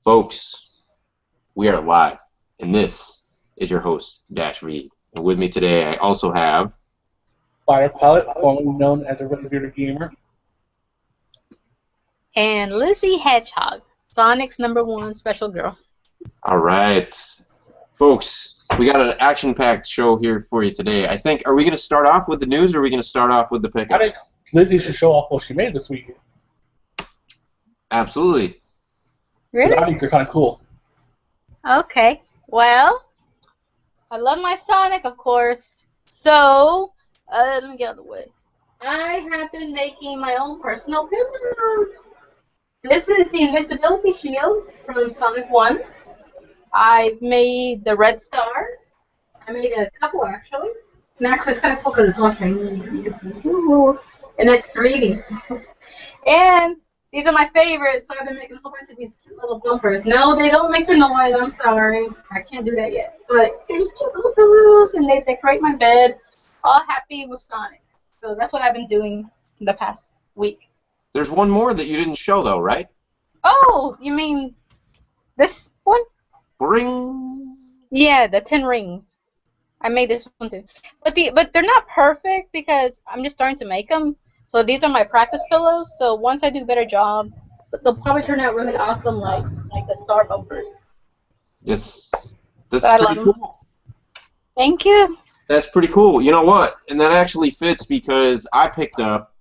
Folks, we are live, and this is your host, DashV. And with me today, I also have... Fire Pilot, formerly known as a Resident Gamer. And Lizzie Hedgehog, Sonic's #1 special girl. All right. Folks, we got an action-packed show here for you today. I think, are we going to start off with the news, or are we going to start off with the pickups? I think Lizzie should show off what she made this week. Absolutely. Really? I think they're kind of cool. Okay. Well, I love my Sonic, of course. So, let me get out of the way. I have been making my own personal pillows. This is the invisibility shield from Sonic 1. I've made the red star. I made a couple, actually. And actually, it's kind of cool because it's all shiny. And it's 3D. And these are my favorites, so I've been making a whole bunch of these cute little bumpers. No, they don't make the noise, I'm sorry. I can't do that yet. But there's cute little pillows, and they decorate my bed. All happy with Sonic. So that's what I've been doing the past week. There's one more that you didn't show, though, right? Oh, you mean this one? Ring. Yeah, the 10 rings. I made this one too. But they're not perfect because I'm just starting to make them. So these are my practice pillows. So once I do a better job, they'll probably turn out really awesome, like the star bumpers. Yes, that's pretty cool. Thank you. That's pretty cool. You know what? And that actually fits because I picked up...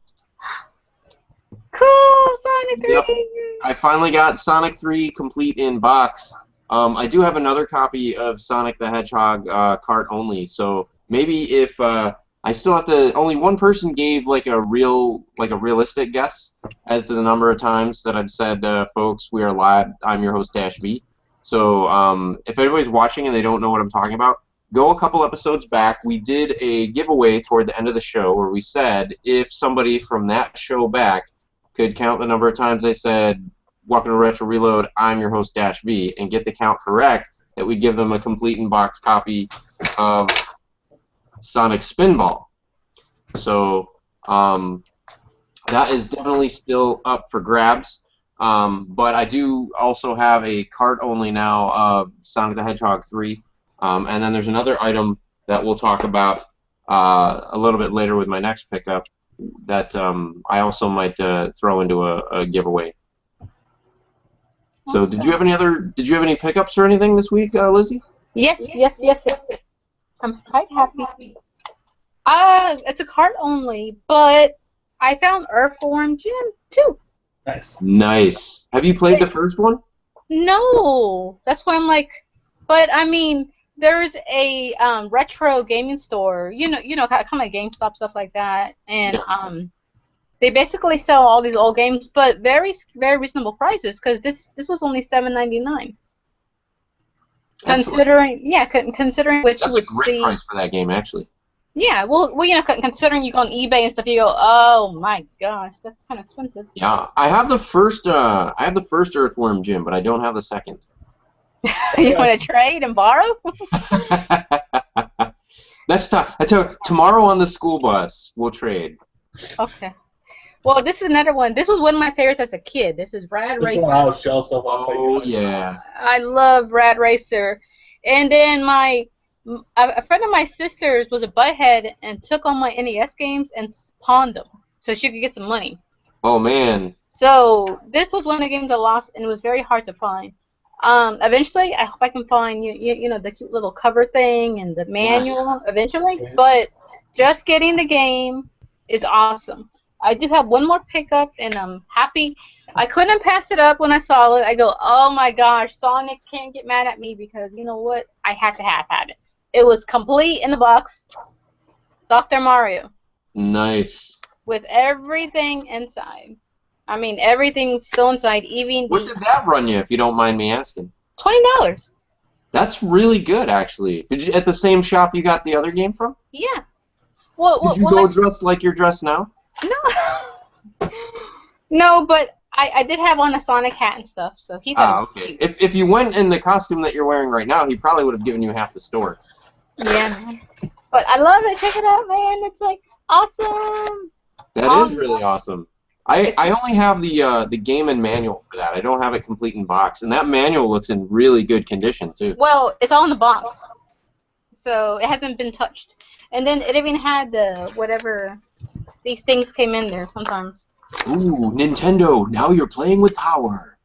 Cool, Sonic 3! Yep. I finally got Sonic 3 complete in box. I do have another copy of Sonic the Hedgehog cart only, so maybe if... I still have to. Only one person gave like a realistic guess as to the number of times that I've said, "Folks, we are live. I'm your host, DashV." So, if anybody's watching and they don't know what I'm talking about, go a couple episodes back. We did a giveaway toward the end of the show where we said if somebody from that show back could count the number of times they said, "Welcome to Retro Reload. I'm your host, DashV," and get the count correct, that we'd give them a complete in-box copy of Sonic Spinball. So that is definitely still up for grabs. But I do also have a cart only now of Sonic the Hedgehog 3. And then there's another item that we'll talk about a little bit later with my next pickup that I also might throw into a giveaway. So did you have any pickups or anything this week, Lizzie? Yes. I'm quite happy. It's a cart only, but I found Earthworm Jim too. Nice. Have you played the first one? No, that's why I'm like. But I mean, there's a retro gaming store. You know, kind of like GameStop, stuff like that, and they basically sell all these old games, but very reasonable prices. Because this was only $7.99. Considering which that's you would a great see. price for that game, actually. Yeah, well, considering you go on eBay and stuff, you go, oh my gosh, that's kind of expensive. Yeah, I have the first Earthworm Jim, but I don't have the second. You want to trade and borrow? Next time, tomorrow on the school bus, we'll trade. Okay. Well, this is another one. This was one of my favorites as a kid. This is Rad Racer. This one I was jealous of. Oh, yeah. I love Rad Racer. And then a friend of my sister's was a butthead and took all my NES games and pawned them so she could get some money. Oh, man. So this was one of the games I lost, and it was very hard to find. Eventually, I hope I can find you know the cute little cover thing and the manual eventually. But just getting the game is awesome. I do have one more pickup, and I'm happy. I couldn't pass it up when I saw it. I go, oh my gosh, Sonic can't get mad at me because you know what? I had to have had it. It was complete in the box. Dr. Mario. Nice. With everything inside. I mean, everything's still inside, even What did that run you, if you don't mind me asking? $20. That's really good, actually. Did you at the same shop you got the other game from? Yeah. Well, did you go dressed like you're dressed now? No. No, but I did have on a Sonic hat and stuff, so he thought it was okay. cute. If you went in the costume that you're wearing right now, he probably would have given you half the store. Yeah, man. But I love it. Check it out, man. It's like awesome. That is really awesome. I only have the game and manual for that. I don't have it complete in box, and that manual looks in really good condition too. Well, it's all in the box, so it hasn't been touched. And then it even had the whatever these things came in there sometimes. Ooh, Nintendo! Now you're playing with power.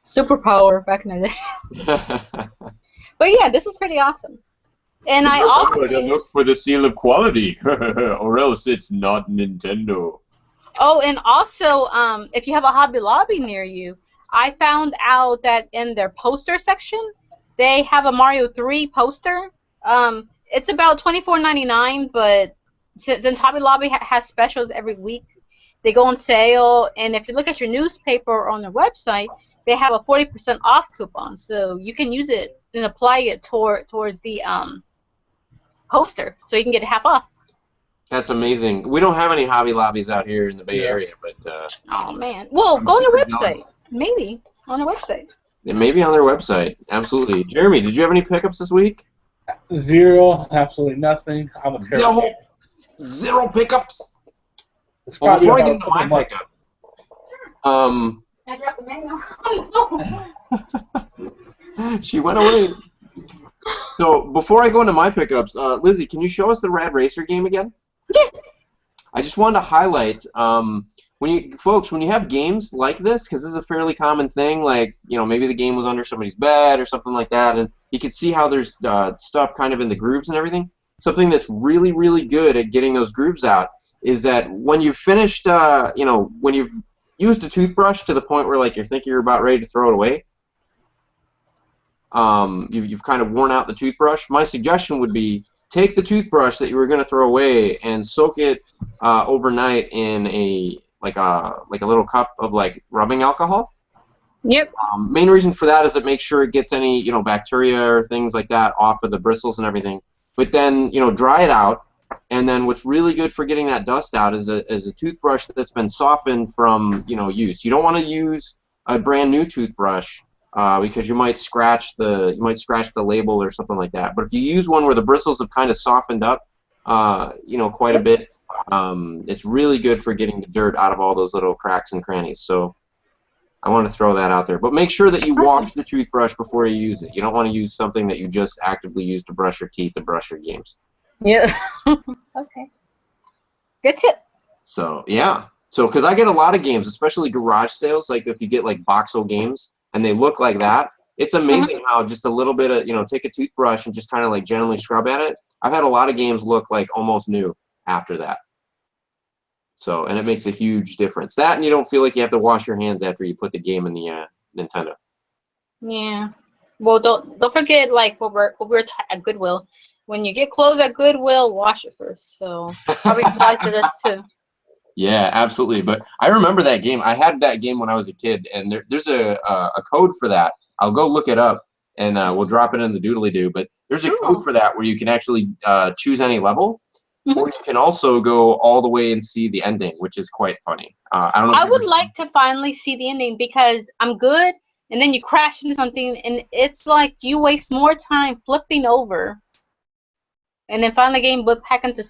Superpower back in the day. But yeah, this was pretty awesome. And I also look for the seal of quality, or else it's not Nintendo. Oh, and also, if you have a Hobby Lobby near you, I found out that in their poster section, they have a Mario 3 poster. It's about $24.99, but since Hobby Lobby has specials every week, they go on sale. And if you look at your newspaper on their website, they have a 40% off coupon, so you can use it and apply it towards the poster, so you can get half off. That's amazing. We don't have any Hobby Lobbies out here in the Bay Area, but oh man, well, go on their website. Maybe on their website. It may be on their website. Absolutely. Jeremy, did you have any pickups this week? Zero, absolutely nothing. I'm a terrible. Zero pickups. It's Well, probably before I get about into my pickup, I dropped the manual. she went away. So before I go into my pickups, Lizzie, can you show us the Rad Racer game again? Yeah. I just wanted to highlight when you have games like this, because this is a fairly common thing. Like maybe the game was under somebody's bed or something like that, and you can see how there's stuff kind of in the grooves and everything. Something that's really, really good at getting those grooves out is that when you've finished, when you've used a toothbrush to the point where you're thinking you're about ready to throw it away. You've kind of worn out the toothbrush. My suggestion would be take the toothbrush that you were going to throw away and soak it overnight in a little cup of rubbing alcohol. Yep. Main reason for that is it makes sure it gets any bacteria or things like that off of the bristles and everything. But then dry it out, and then what's really good for getting that dust out is a toothbrush that's been softened from use. You don't want to use a brand new toothbrush. Because you might scratch the label or something like that. But if you use one where the bristles have kind of softened up, quite a bit, it's really good for getting the dirt out of all those little cracks and crannies. So I want to throw that out there. But make sure that you wash the toothbrush before you use it. You don't want to use something that you just actively use to brush your teeth and brush your games. Yeah. Okay. Good tip. So yeah. So because I get a lot of games, especially garage sales, like if you get Boxel games. And they look like that. It's amazing how just a little bit of, take a toothbrush and just kind of gently scrub at it. I've had a lot of games look like almost new after that. So, and it makes a huge difference. That, and you don't feel like you have to wash your hands after you put the game in the Nintendo. Yeah. Well, don't forget what we're at Goodwill. When you get clothes at Goodwill, wash it first. So probably applies to this too. Yeah, absolutely. But I remember that game. I had that game when I was a kid, and there's a code for that. I'll go look it up, and we'll drop it in the doodly-doo. But there's a code for that where you can actually choose any level, or you can also go all the way and see the ending, which is quite funny. I don't know. I would like to finally see the ending because I'm good, and then you crash into something, and it's like you waste more time flipping over, and then finally getting whipped back into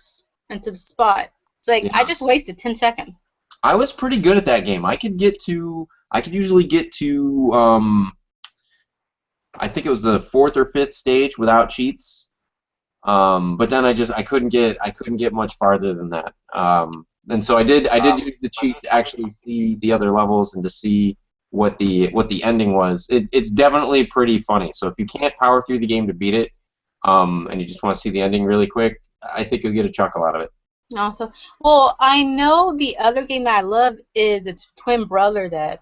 the spot. It's I just wasted 10 seconds. I was pretty good at that game. I could usually get to I think it was the 4th or 5th stage without cheats. But then I couldn't get much farther than that. And so I did use the cheat to actually see the other levels and to see what the ending was. It's definitely pretty funny. So if you can't power through the game to beat it, and you just want to see the ending really quick, I think you'll get a chuckle out of it. Awesome. Well, I know the other game that I love is its twin brother that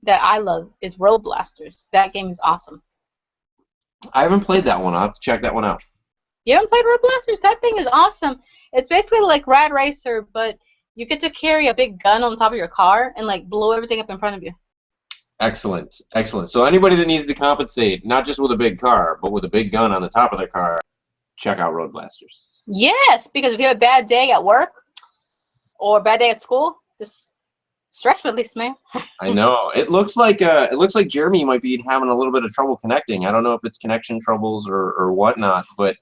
I love is Road Blasters. That game is awesome. I haven't played that one. I'll have to check that one out. You haven't played Road Blasters? That thing is awesome. It's basically like Rad Racer, but you get to carry a big gun on top of your car and blow everything up in front of you. Excellent, excellent. So anybody that needs to compensate, not just with a big car, but with a big gun on the top of their car, check out Road Blasters. Yes, because if you have a bad day at work or a bad day at school, just stress release, man. I know. It looks like Jeremy might be having a little bit of trouble connecting. I don't know if it's connection troubles or whatnot, but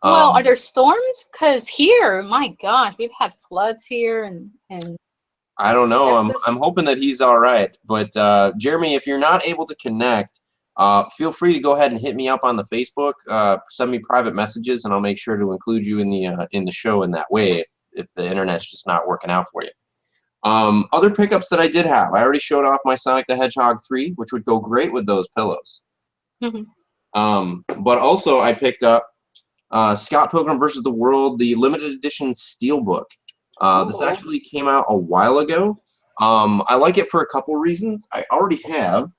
well, are there storms? Because here, my gosh, we've had floods here and I don't know. That's I'm hoping that he's all right. But Jeremy, if you're not able to connect, feel free to go ahead and hit me up on the Facebook. Send me private messages, and I'll make sure to include you in the show in that way if the internet's just not working out for you. Other pickups that I did have, I already showed off my Sonic the Hedgehog 3, which would go great with those pillows. But also I picked up Scott Pilgrim vs. the World, the limited edition Steelbook. This actually came out a while ago. I like it for a couple reasons. I already have.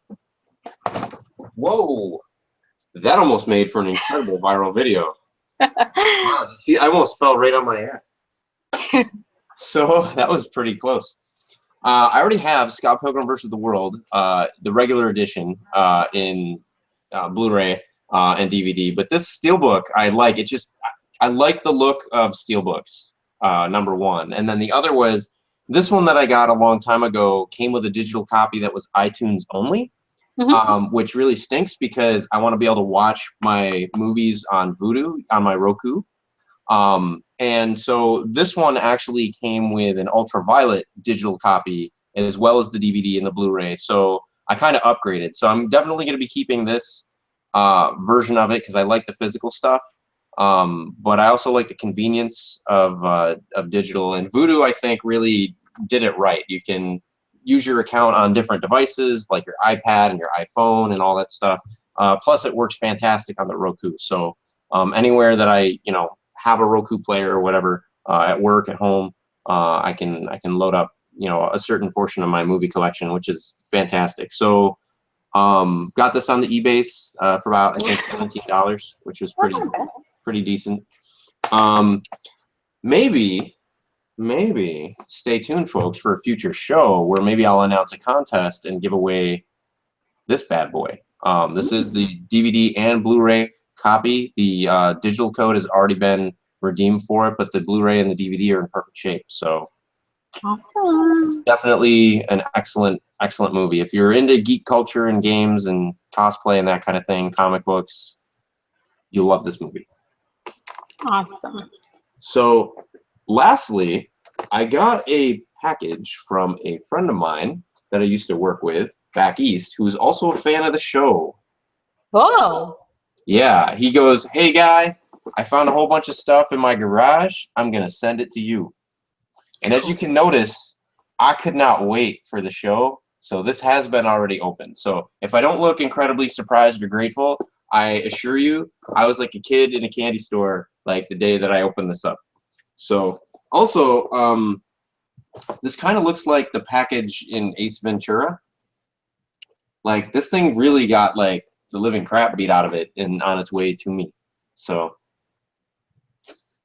Whoa! That almost made for an incredible viral video. Wow, see, I almost fell right on my ass. So that was pretty close. I already have Scott Pilgrim vs. the World, the regular edition in Blu-ray and DVD. But this Steelbook, I like. I like the look of Steelbooks, number one. And then the other was, this one that I got a long time ago came with a digital copy that was iTunes only, which really stinks because I want to be able to watch my movies on Vudu, on my Roku. And so this one actually came with an ultraviolet digital copy as well as the DVD and the Blu-ray. So I kind of upgraded. So I'm definitely going to be keeping this version of it because I like the physical stuff. But I also like the convenience of digital. And Vudu, I think, really did it right. You can use your account on different devices like your iPad and your iPhone and all that stuff. Plus, it works fantastic on the Roku. So anywhere that I, have a Roku player or whatever at work, at home, I can load up, a certain portion of my movie collection, which is fantastic. So got this on the eBay for about, I think, $17, which was pretty decent. Maybe stay tuned, folks, for a future show where maybe I'll announce a contest and give away this bad boy. This is the DVD and Blu-ray copy. The digital code has already been redeemed for it, but the Blu-ray and the DVD are in perfect shape. So awesome. Definitely an excellent movie. If you're into geek culture and games and cosplay and that kind of thing, comic books, you'll love this movie. Awesome. So lastly, I got a package from a friend of mine that I used to work with back east, who's also a fan of the show. Whoa. Yeah, he goes, "Hey guy, I found a whole bunch of stuff in my garage. I'm gonna send it to you." And as you can notice, I could not wait for the show, so this has been already opened. So if I don't look incredibly surprised or grateful, I assure you, I was like a kid in a candy store like the day that I opened this up. So also, this kind of looks like the package in Ace Ventura. Like, this thing really got like the living crap beat out of it on its way to me. So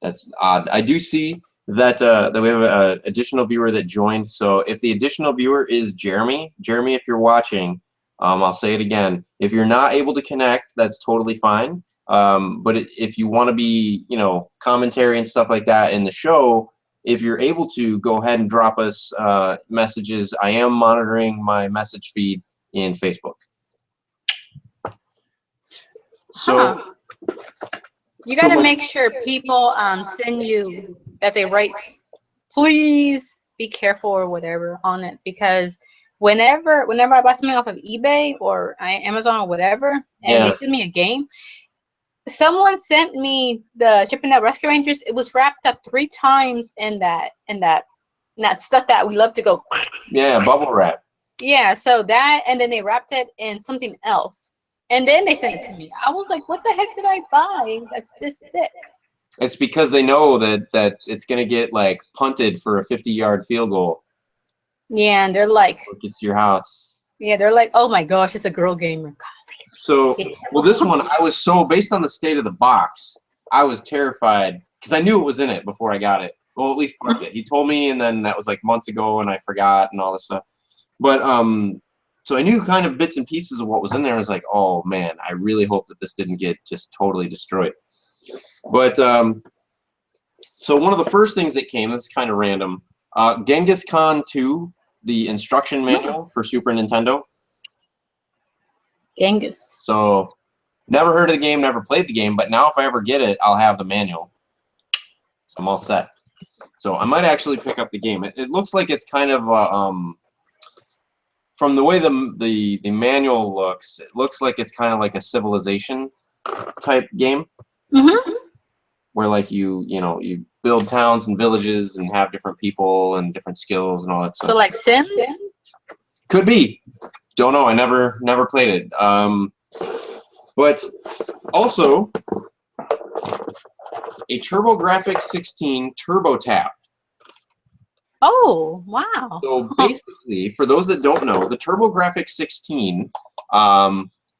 that's odd. I do see that that we have an additional viewer that joined. So if the additional viewer is Jeremy, if you're watching, I'll say it again. If you're not able to connect, that's totally fine. But if you want to be, commentary and stuff like that in the show, if you're able to, go ahead and drop us messages. I am monitoring my message feed in Facebook. So you got to make sure people send you that they write, please be careful or whatever on it, because whenever I buy something off of eBay or Amazon or whatever, and they send me a game, someone sent me the Shipping Out Rescue Rangers. It was wrapped up 3 times in that stuff that we love to go. Yeah, bubble wrap. Yeah, so that, and then they wrapped it in something else. And then they sent it to me. I was like, what the heck did I buy that's this thick? It's because they know that it's going to get, like, punted for a 50-yard field goal. Yeah, and they're like... It gets to your house. Yeah, they're like, oh, my gosh, it's a girl gamer. So, well, this one, I was so... Based on the state of the box, I was terrified because I knew it was in it before I got it. Well, at least part of it. He told me, and then that was, like, months ago, and I forgot and all this stuff. But, so I knew kind of bits and pieces of what was in there. I was like, oh, man, I really hope that this didn't get just totally destroyed. But, so one of the first things that came, this is kind of random, Genghis Khan 2, the instruction manual for Super Nintendo. Genghis. So, never heard of the game, never played the game, but now if I ever get it, I'll have the manual. So I'm all set. So I might actually pick up the game. It looks like it's kind of from the way the manual looks, it looks like it's kind of like a Civilization type game. Mm-hmm. Where like you build towns and villages and have different people and different skills and all that stuff. So like Sims? Could be. Don't know. I never played it. But also a TurboGrafx 16 Turbo Tap. Oh, wow. So basically, for those that don't know, the TurboGrafx 16,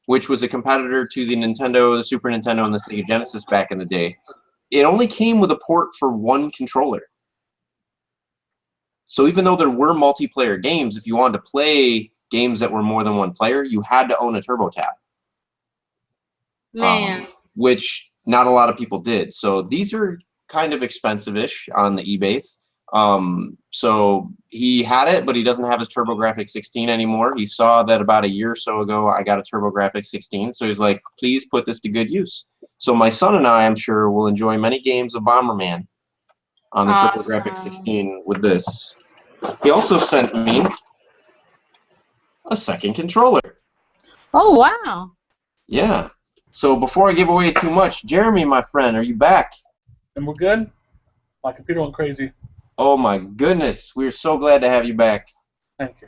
which was a competitor to the Nintendo, the Super Nintendo, and the Sega Genesis back in the day, it only came with a port for one controller. So even though there were multiplayer games, if you wanted to play games that were more than one player, you had to own a Turbo Tap. Man. Which not a lot of people did. So these are kind of expensive-ish on the eBays. So he had it, but he doesn't have his TurboGrafx 16 anymore. He saw that about a year or so ago I got a TurboGrafx 16, so he's like, please put this to good use. So my son and I'm sure will enjoy many games of Bomberman on the TurboGrafx 16 with this. He also sent me a second controller. Oh, wow. Yeah. So before I give away too much, Jeremy, my friend, are you back? And we're good? My computer went crazy. Oh my goodness, we're so glad to have you back. Thank you.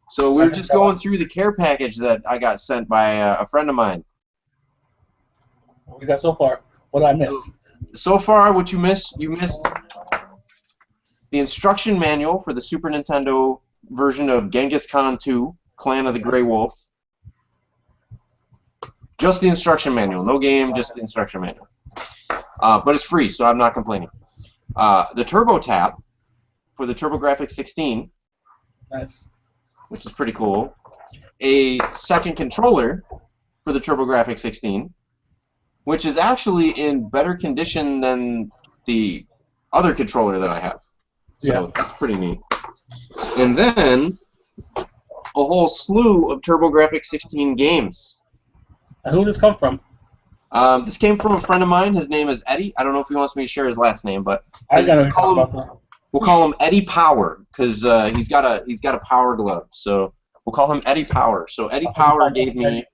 So we were just going through the care package that I got sent by a friend of mine. What you got so far? What did I miss? So far, what you missed the instruction manual for the Super Nintendo version of Genghis Khan 2, Clan of the Grey Wolf. Just the instruction manual, no game, just the instruction manual. But it's free, so I'm not complaining. The Turbo Tap for the TurboGrafx 16, Nice. which is pretty cool. A second controller for the TurboGrafx 16, which is actually in better condition than the other controller that I have. So that's pretty neat. And then a whole slew of TurboGrafx 16 games. And who did this come from? This came from a friend of mine. His name is Eddie. I don't know if he wants me to share his last name, but I gotta talk about that. we'll call him Eddie Power because he's got a power glove. So we'll call him Eddie Power. So Eddie Power gave me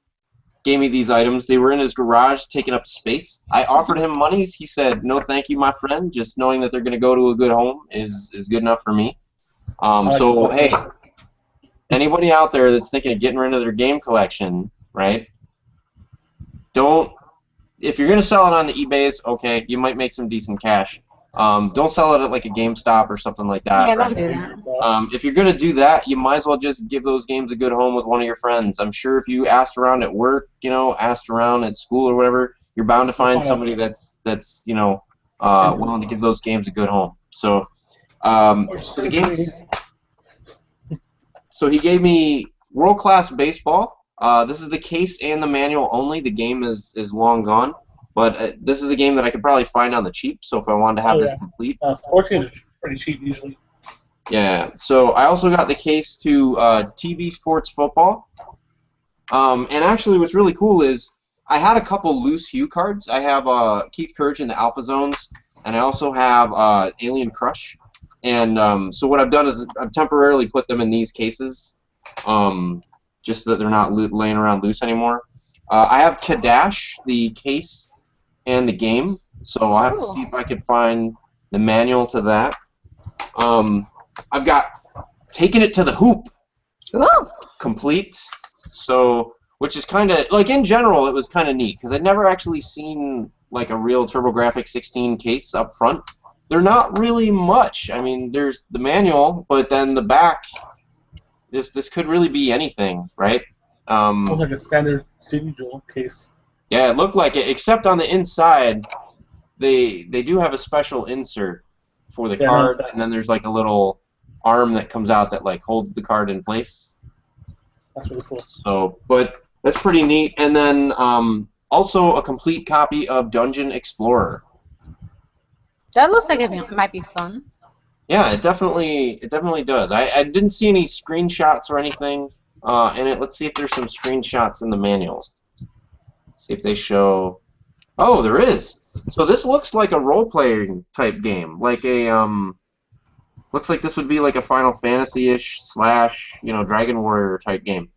these items. They were in his garage, taking up space. I offered him monies. He said, "No, thank you, my friend. Just knowing that they're going to go to a good home is good enough for me." So hey, anybody out there that's thinking of getting rid of their game collection, right? If you're going to sell it on the eBays, okay, you might make some decent cash. Don't sell it at like a GameStop or something like that. Yeah, don't do that. If you're going to do that, you might as well just give those games a good home with one of your friends. I'm sure if you asked around at work, asked around at school or whatever, you're bound to find somebody that's willing to give those games a good home. So, the games. So he gave me World Class Baseball. This is the case and the manual only. The game is long gone, but this is a game that I could probably find on the cheap. So if I wanted to have this complete, sports games are pretty cheap usually. Yeah. So I also got the case to TV Sports Football. And actually, what's really cool is I had a couple loose Hue cards. I have Keith Courage in the Alpha Zones, and I also have Alien Crush. And so what I've done is I've temporarily put them in these cases. Just so that they're not laying around loose anymore. I have Kadash, the case, and the game, so I'll have to see if I can find the manual to that. I've got Taking It to the Hoop, complete, so which is kind of, like, in general, it was kind of neat, because I'd never actually seen, like, a real TurboGrafx 16 case up front. They're not really much. I mean, there's the manual, but then the back... This could really be anything, right? Looks like a standard CD drill case. Yeah, it looked like it, except on the inside, they do have a special insert for the card, and then there's like a little arm that comes out that like holds the card in place. That's really cool. So, but that's pretty neat. And then also a complete copy of Dungeon Explorer. That looks like it might be fun. Yeah, it definitely does. I didn't see any screenshots or anything in it. Let's see if there's some screenshots in the manual. See if they show... Oh, there is! So this looks like a role-playing type game, like a looks like this would be like a Final Fantasy-ish slash, Dragon Warrior type game.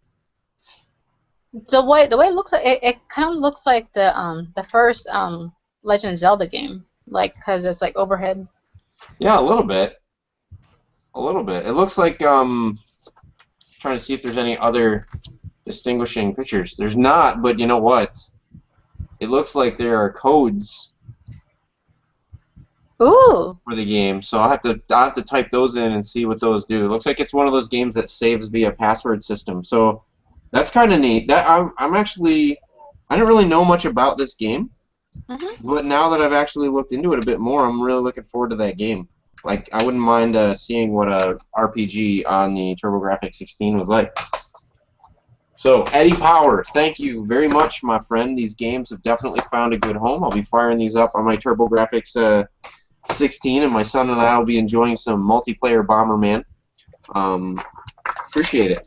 The way it looks like it kind of looks like the first Legend of Zelda game, like because it's like overhead. Yeah, a little bit. A little bit. It looks like trying to see if there's any other distinguishing pictures. There's not, but you know what? It looks like there are codes Ooh. for the game, so I'll have to type those in and see what those do. It looks like it's one of those games that saves via password system. So that's kind of neat. That I'm actually I didn't really know much about this game, but now that I've actually looked into it a bit more, I'm really looking forward to that game. Like I wouldn't mind seeing what a RPG on the TurboGrafx 16 was like. So, Eddie Power, thank you very much, my friend. These games have definitely found a good home. I'll be firing these up on my TurboGrafx 16, and my son and I will be enjoying some multiplayer Bomberman. Appreciate it.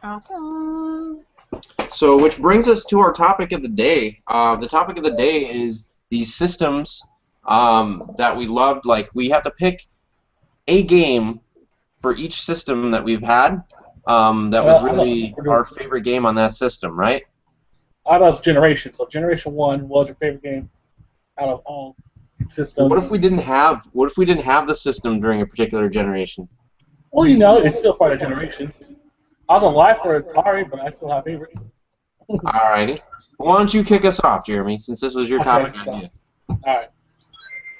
Awesome. So, which brings us to our topic of the day. The topic of the day is these systems that we loved. Like, we have to pick a game for each system that we've had. That was really our favorite game on that system, right? I thought it was Generation. So Generation 1 was your favorite game out of all systems. What if we didn't have the system during a particular generation? Well, it's still part of Generation. I was alive for Atari, but I still have favorites. Alrighty. Why don't you kick us off, Jeremy, since this was your topic idea? Alright.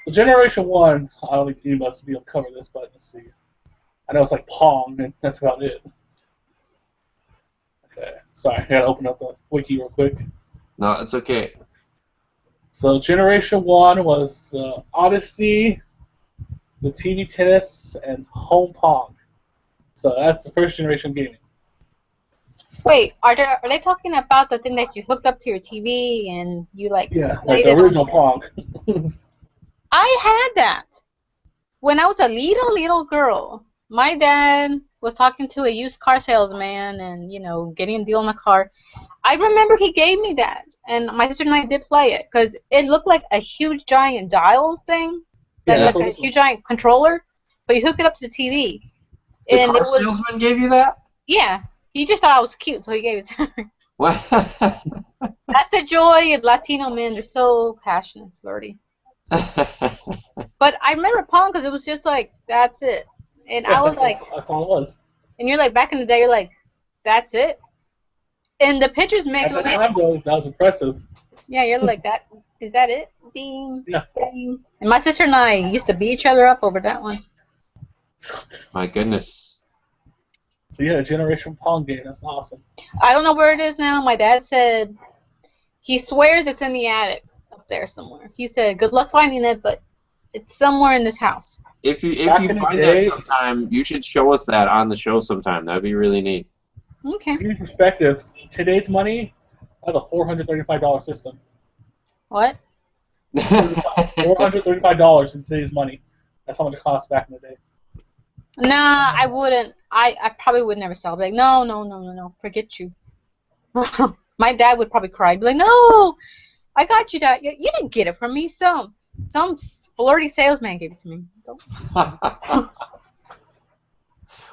So Generation 1, I don't think any of us will be able to cover this, but let's see. I know it's like Pong, and that's about it. Okay. Sorry, I gotta open up the wiki real quick. No, it's okay. So Generation 1 was Odyssey, the TV Tennis, and Home Pong. So that's the first generation gaming. Wait, are they talking about the thing that you hooked up to your TV and you like? Yeah, like the original Pong. I had that when I was a little girl. My dad was talking to a used car salesman and getting a deal on the car. I remember he gave me that, and my sister and I did play it because it looked like a huge giant dial thing, like a huge giant controller, but you hooked it up to the TV. The car salesman gave you that? Yeah, he just thought I was cute, so he gave it to me. What? That's the joy of Latino men. They're so passionate, flirty. But I remember Pong because it was just like, that's it. And I was like, that's all it was. And you're like, back in the day, you're like, that's it. And the pictures make at the time, though, that was impressive. Yeah, you're like, that is that it? Ding, yeah. Ding. And my sister and I used to beat each other up over that one. My goodness. So you had a Generation Pong game. That's awesome. I don't know where it is now. My dad said he swears it's in the attic up there somewhere. He said, good luck finding it, but it's somewhere in this house. If you find that sometime, you should show us that on the show sometime. That'd be really neat. Okay. To give you perspective, today's money, that's a $435 system. What? $435 in today's money. That's how much it cost back in the day. Nah, I wouldn't. I probably would never sell. I'd be like, no, forget you. My dad would probably cry. He'd be like, no, I got you, Dad. You didn't get it from me. Some flirty salesman gave it to me.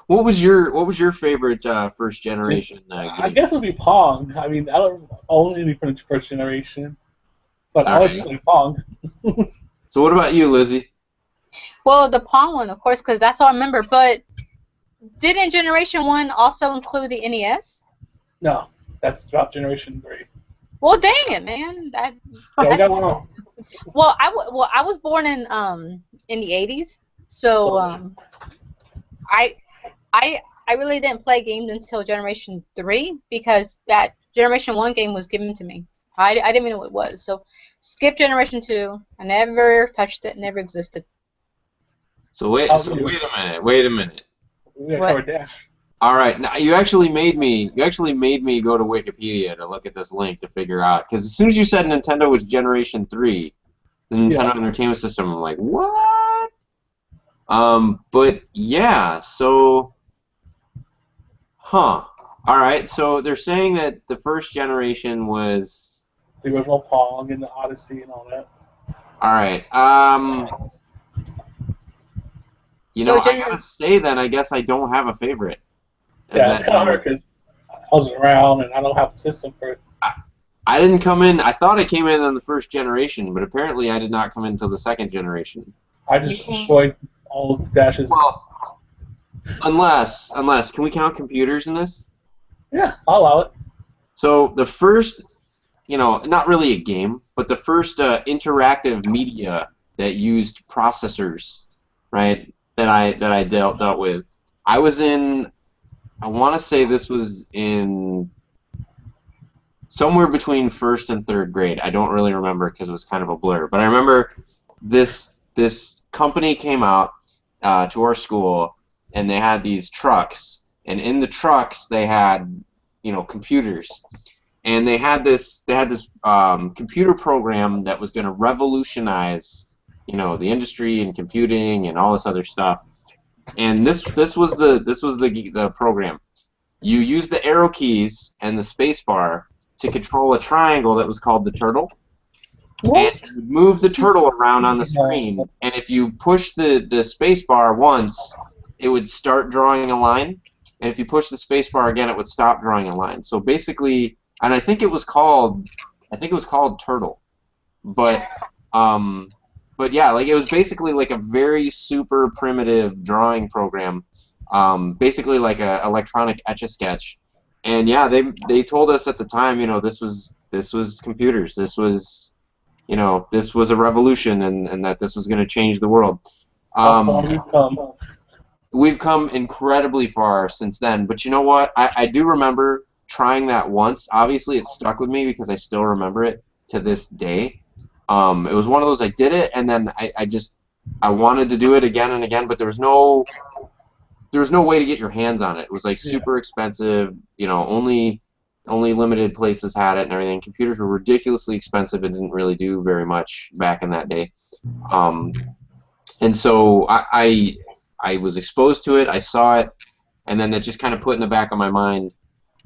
What was your favorite first generation game? I guess it would be Pong. I mean, I don't own any from the first generation, but I would play Pong. So what about you, Lizzie? Well, the Pong one, of course, because that's all I remember. But didn't Generation 1 also include the NES? No, that's about Generation 3. Well, dang it, man. We got one wrong. Well, I was born in the 80s, so I really didn't play games until Generation 3 because that Generation 1 game was given to me. I didn't even know what it was. So skip Generation 2. I never touched it. Never existed. So wait a minute. We gotta cover Dash. All right, now you actually made me go to Wikipedia to look at this link to figure out, because as soon as you said Nintendo was Generation 3, the Nintendo Entertainment System, I'm like, what? But yeah, so, all right, so they're saying that the first generation was the original Pong and the Odyssey and all that. All right. You So know, I gotta say then, I guess I don't have a favorite. of Yeah, it's that kind of hard genre. because I wasn't around and I don't have a system for it. I didn't come in. I thought I came in on the first generation, but apparently I did not come in until the second generation. I just destroyed all of Dash's. Well, unless, can we count computers in this? Yeah, I'll allow it. So the first, you know, not really a game, but the first interactive media that used processors, right? That I dealt with. I was in. I want to say this was in somewhere between first and third grade. I don't really remember because it was kind of a blur. But I remember this company came out to our school, and they had these trucks, and in the trucks they had, you know, computers, and they had this computer program that was going to revolutionize, you know, the industry and computing and all this other stuff. And this was the program. You use the arrow keys and the space bar to control a triangle that was called the turtle. What? And you would move the turtle around on the screen, and if you push the space bar once, it would start drawing a line, and if you push the space bar again, it would stop drawing a line. So basically, and I think it was called Turtle, but yeah, like it was basically like a very super primitive drawing program, basically like a electronic Etch-a-Sketch. And yeah, they told us at the time, you know, this was computers. This was, you know, this was a revolution, and that this was going to change the world. How far we've come. We've come incredibly far since then. But you know what? I do remember trying that once. Obviously, it stuck with me because I still remember it to this day. It was one of those, I did it, and then I wanted to do it again and again, but there was no way to get your hands on it. It was like super expensive. You know, only limited places had it and everything. Computers were ridiculously expensive and didn't really do very much back in that day. And so I was exposed to it. I saw it, and then that just kind of put in the back of my mind,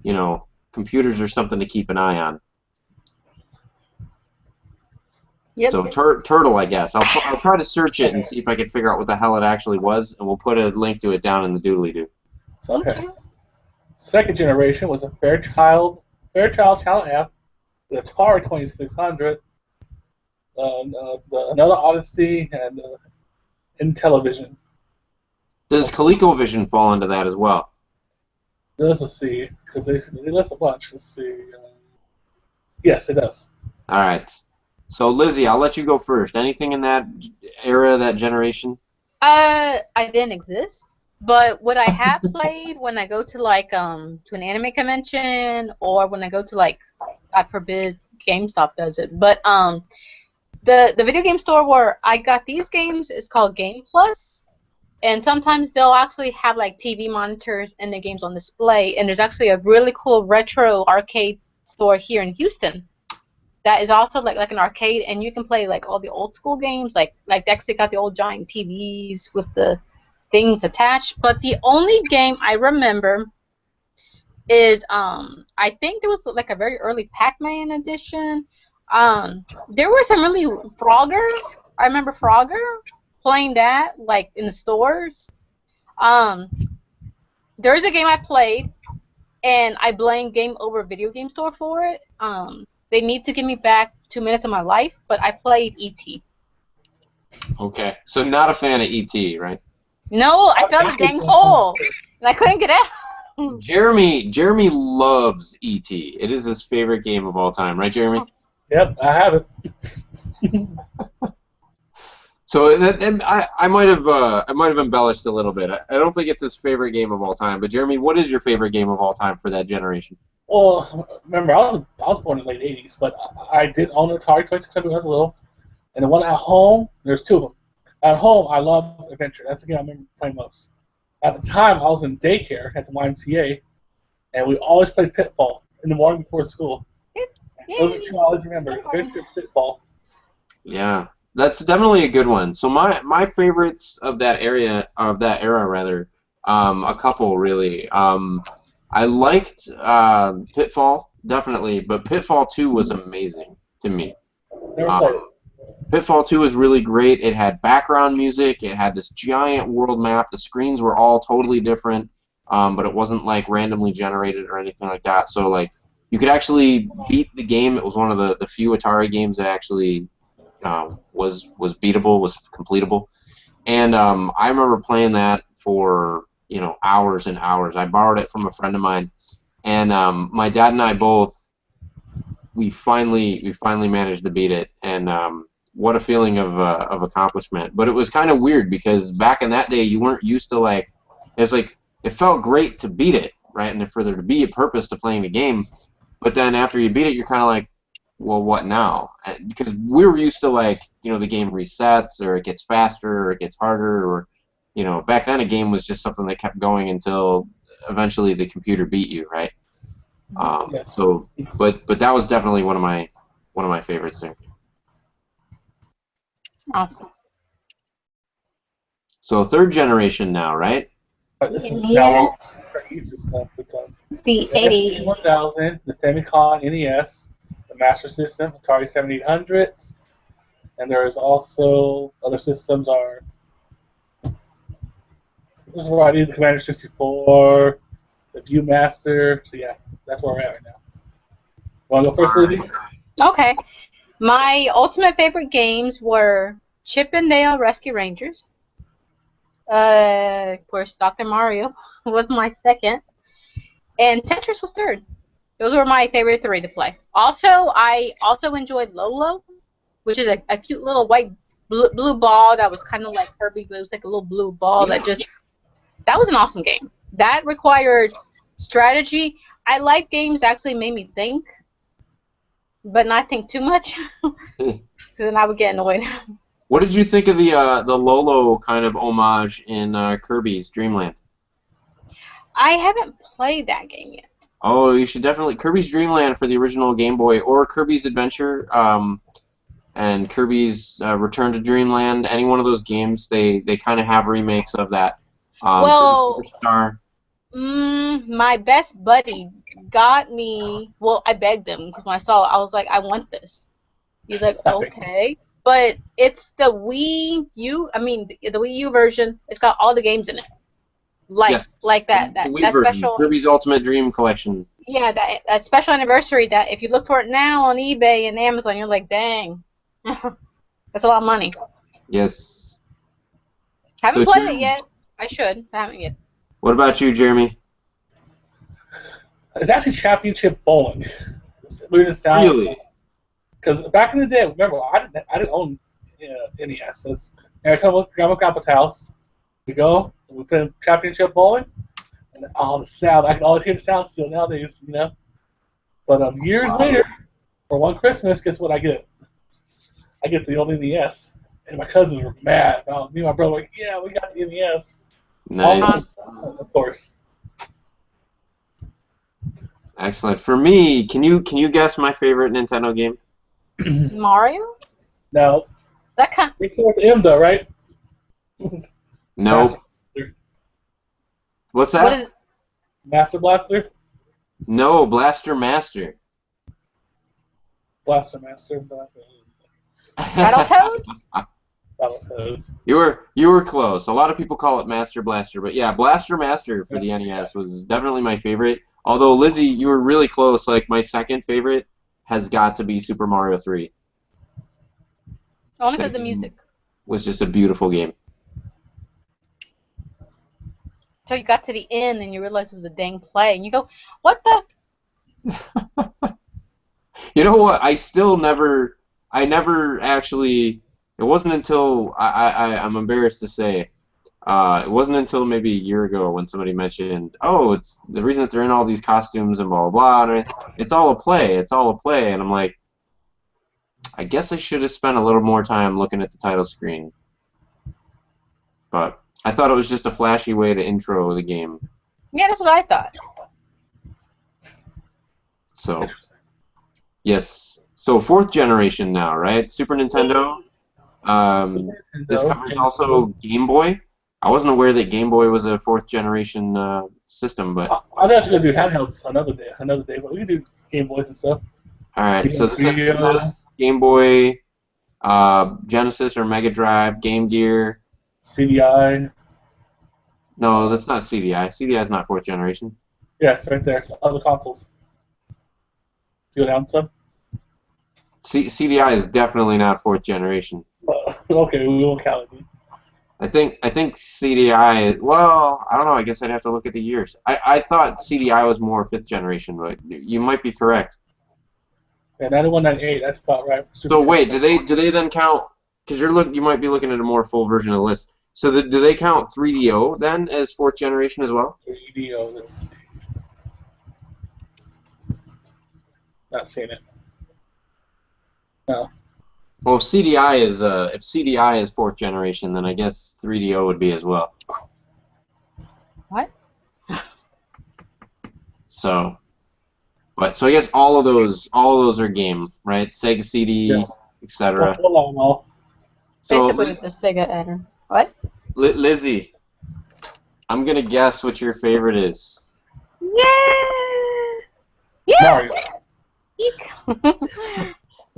you know, computers are something to keep an eye on. Yep. So turtle, I guess. I'll try to search it and see if I can figure out what the hell it actually was, and we'll put a link to it down in the doodly-doo. Okay. Second generation was a Fairchild Channel F, the Atari 2600, another Odyssey, and Intellivision. Does ColecoVision fall into that as well? Let's see, because they list a bunch. Let's see. Yes, it does. All right. So Lizzie, I'll let you go first. Anything in that era, that generation? I didn't exist, but what I have played when I go to like to an anime convention or when I go to like, God forbid, GameStop does it. But the video game store where I got these games is called Game Plus, and sometimes they'll actually have like TV monitors and the games on display. And there's actually a really cool retro arcade store here in Houston that is also like an arcade, and you can play like all the old school games, like they actually got the old giant TVs with the things attached. But the only game I remember is I think there was like a very early Pac-Man edition. There were some really Frogger. I remember Frogger playing that like in the stores. There's a game I played, and I blame Game Over Video Game Store for it. They need to give me back 2 minutes of my life, but I played E.T. Okay, so not a fan of E.T., right? No, I fell in a dang hole, and I couldn't get out. Jeremy loves E.T. It is his favorite game of all time, right, Jeremy? Yep, I have it. So I might have embellished a little bit. I don't think it's his favorite game of all time. But Jeremy, what is your favorite game of all time for that generation? Well, remember, I was born in the late 80s, but I did own an Atari 2600 when I was little. And the one at home, there's two of them. At home, I love Adventure. That's the game I remember playing most. At the time, I was in daycare at the YMCA, and we always played Pitfall in the morning before school. Those are two I always remember, Adventure and Pitfall. Yeah, that's definitely a good one. So my favorites of that era, rather, a couple really. I liked Pitfall, definitely, but Pitfall 2 was amazing. to me. Never played it. Pitfall 2 was really great. It had background music. It had this giant world map. The screens were all totally different, but it wasn't like randomly generated or anything like that. So like you could actually beat the game. It was one of the few Atari games that actually was beatable, was completable. And I remember playing that for hours and hours. I borrowed it from a friend of mine, and my dad and I both we finally managed to beat it, and what a feeling of accomplishment. But it was kind of weird because back in that day you weren't used to like it felt great to beat it, right, and for there to be a purpose to playing the game. But then after you beat it, you're kind of like, well, what now? Because we were used to like the game resets or it gets faster or it gets harder or back then a game was just something that kept going until eventually the computer beat you, right? Yes. So, but that was definitely one of my favorites there. Awesome. So third generation now, right? This is Yeah. now easy stuff. It's The SG 80s. 1000, the Famicom NES, the Master System, Atari 7800s, and there is also other systems are. This is where I need the Commander 64, the Viewmaster. So yeah, that's where we're at right now. Want to go first, Lizzie? Okay. My ultimate favorite games were Chip and Dale Rescue Rangers. Of course, Dr. Mario was my second. And Tetris was third. Those were my favorite three to play. Also, I also enjoyed Lolo, which is a cute little white blue ball that was kind of like Kirby, but it was like a little blue ball that was an awesome game. That required strategy. I like games that actually made me think, but not think too much, because then I would get annoyed. What did you think of the Lolo kind of homage in Kirby's Dream Land? I haven't played that game yet. Oh, you should definitely Kirby's Dream Land for the original Game Boy, or Kirby's Adventure, and Kirby's Return to Dreamland. Any one of those games, they kind of have remakes of that. Well, Kirby Superstar. My best buddy got me. Well, I begged him because when I saw it, I was like, I want this. He's like, okay, but it's the Wii U. I mean, the Wii U version. It's got all the games in it, like that The Wii version, special Kirby's Ultimate Dream Collection. Yeah, that special anniversary. That if you look for it now on eBay and Amazon, you're like, dang, that's a lot of money. Yes. Haven't So, played it yet. I should. I haven't yet. What about you, Jeremy? It's actually Championship Bowling. We just sound Really? because back in the day, remember I didn't own NES. Every time I went to Grandma Grandpa's house, we go and we play Championship Bowling, and the sound I can always hear the sound still nowadays, But years later, for one Christmas, guess what I get? I get the old NES, and my cousins were mad. Me and my brother were like, yeah, we got the NES. Nice. Of course. Excellent. For me, can you guess my favorite Nintendo game? Mario? Now, That kind. they start with M though, right? No. What's that? What is? Master Blaster? No, Blaster Master. Blaster. Battletoads? Battletoads. You were close. A lot of people call it Master Blaster, but yeah, Blaster Master for the NES was definitely my favorite. Although Lizzie, you were really close. Like my second favorite has got to be Super Mario 3. Only because the music. Was just a beautiful game. So you got to the end and you realized it was a dang play, and you go, "What the?" You know what? I never actually. It wasn't until I'm embarrassed to say, it wasn't until maybe a year ago when somebody mentioned, oh, it's the reason that they're in all these costumes and blah blah blah. And it's all a play. It's all a play. And I'm like, I guess I should have spent a little more time looking at the title screen. But I thought it was just a flashy way to intro the game. Yeah, that's what I thought. So, yes. So fourth generation now, right? Super Nintendo. This covers also Game Boy. I wasn't aware that Game Boy was a fourth generation system, but I'm actually gonna do handhelds another day, but we can do Game Boys and stuff. all right. So this Game Boy, Genesis or Mega Drive, Game Gear. CDI. No, that's not CDI. CDI is not 4th generation. Yeah, it's right there. It's other consoles. Go down some. CDI is definitely not 4th generation. Okay, we won't count it. I think CDI. Well, I don't know. I guess I'd have to look at the years. I thought CDI was more 5th generation, but you might be correct. Yeah, 91, 98. That's about right. So wait, do they then count? Because you might be looking at a more full version of the list. So do they count 3DO then as 4th generation as well? 3DO. Let's see. Not seeing it. No. Well, if CDI is 4th generation, then I guess 3DO would be as well. What? So I guess all of those are game, right? Sega CD, Yes. etc. Well, So Basically the Sega Eder. What? Lizzie, I'm gonna guess what your favorite is. Yeah! Yes! Is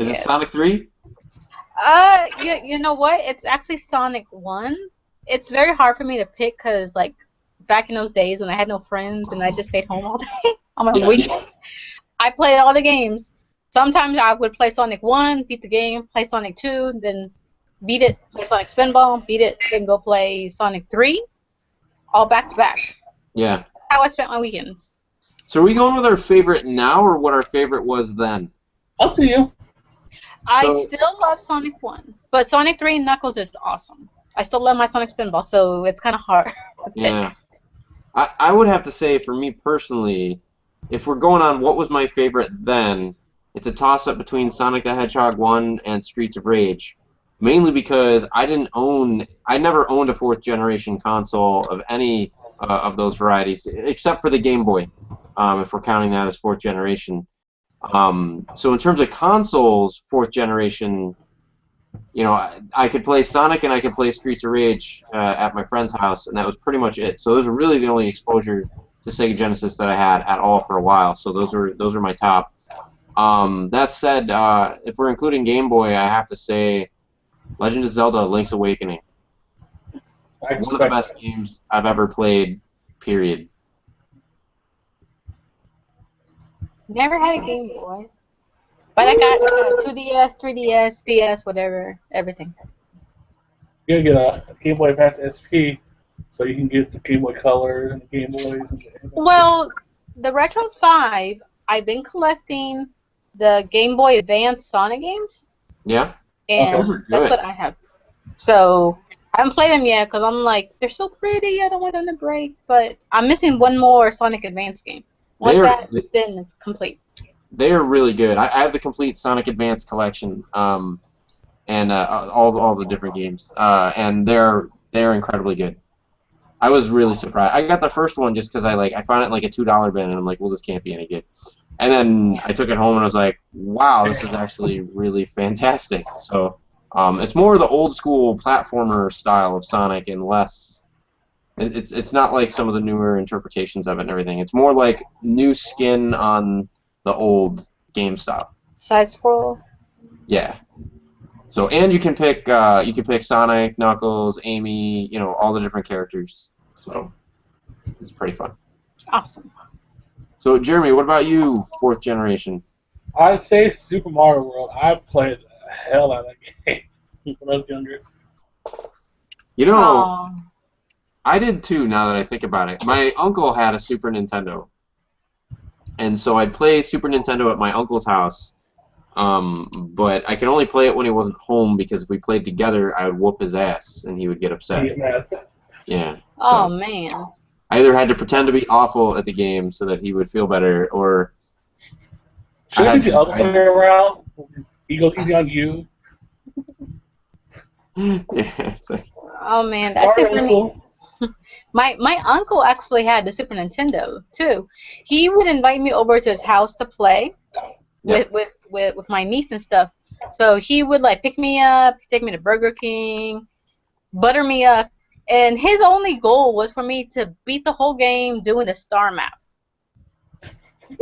it Yes. Sonic 3? You know what? It's actually Sonic 1. It's very hard for me to pick because, like, back in those days when I had no friends and I just stayed home all day on my weekends, I played all the games. Sometimes I would play Sonic 1, beat the game, play Sonic 2, then beat it, play Sonic Spinball, beat it, then go play Sonic 3, all back to back. Yeah. That's how I spent my weekends. So are we going with our favorite now or what our favorite was then? up to you. I still love Sonic 1, but Sonic 3 and Knuckles is awesome. I still love my Sonic Spinball, so it's kind of hard to pick. Yeah. I would have to say, for me personally, if we're going on what was my favorite then, it's a toss-up between Sonic the Hedgehog 1 and Streets of Rage. Mainly because I never owned a 4th generation console of any of those varieties, except for the Game Boy, if we're counting that as 4th generation. So in terms of consoles, 4th generation, you know, I could play Sonic and I could play Streets of Rage at my friend's house, and that was pretty much it. So those are really the only exposure to Sega Genesis that I had at all for a while. So those are my top. That said, if we're including Game Boy, I have to say Legend of Zelda: Link's Awakening. One of the best games I've ever played, period. Never had a Game Boy. But I got 2DS, 3DS, DS, whatever, everything. You gotta get a Game Boy Advance SP so you can get the Game Boy Color and the Game Boys. Well, the Retro 5, I've been collecting the Game Boy Advance Sonic games. Yeah? And Those are good. that's what I have. So, I haven't played them yet because I'm like, they're so pretty, I don't want them to break. But I'm missing one more Sonic Advance game. Once then it's complete. They are really good. I have the complete Sonic Advance collection, and all the different games, and they're incredibly good. I was really surprised. I got the first one just because I found it in like a $2 bin, and I'm like, well, this can't be any good. And then I took it home and I was like, wow, this is actually really fantastic. So it's more the old school platformer style of Sonic and less. It's not like some of the newer interpretations of it and everything. It's more like new skin on the old game style. Side scroll. Yeah. So and you can pick Sonic, Knuckles, Amy, you know, all the different characters. So it's pretty fun. Awesome. So Jeremy, what about you? 4th generation. I'd say Super Mario World. I've played the hell out of that game when I was younger. You know, I did too. Now that I think about it, my uncle had a Super Nintendo. And so I'd play Super Nintendo at my uncle's house, but I could only play it when he wasn't home because if we played together, I would whoop his ass and he would get upset. Yeah. Oh, man. I either had to pretend to be awful at the game so that he would feel better, or should I be the other way around? He goes easy on you. Yeah, it's like, oh man, that's super neat. My uncle actually had the Super Nintendo too. He would invite me over to his house to play with my niece and stuff. So he would like pick me up, take me to Burger King, butter me up, and his only goal was for me to beat the whole game doing the star map. It's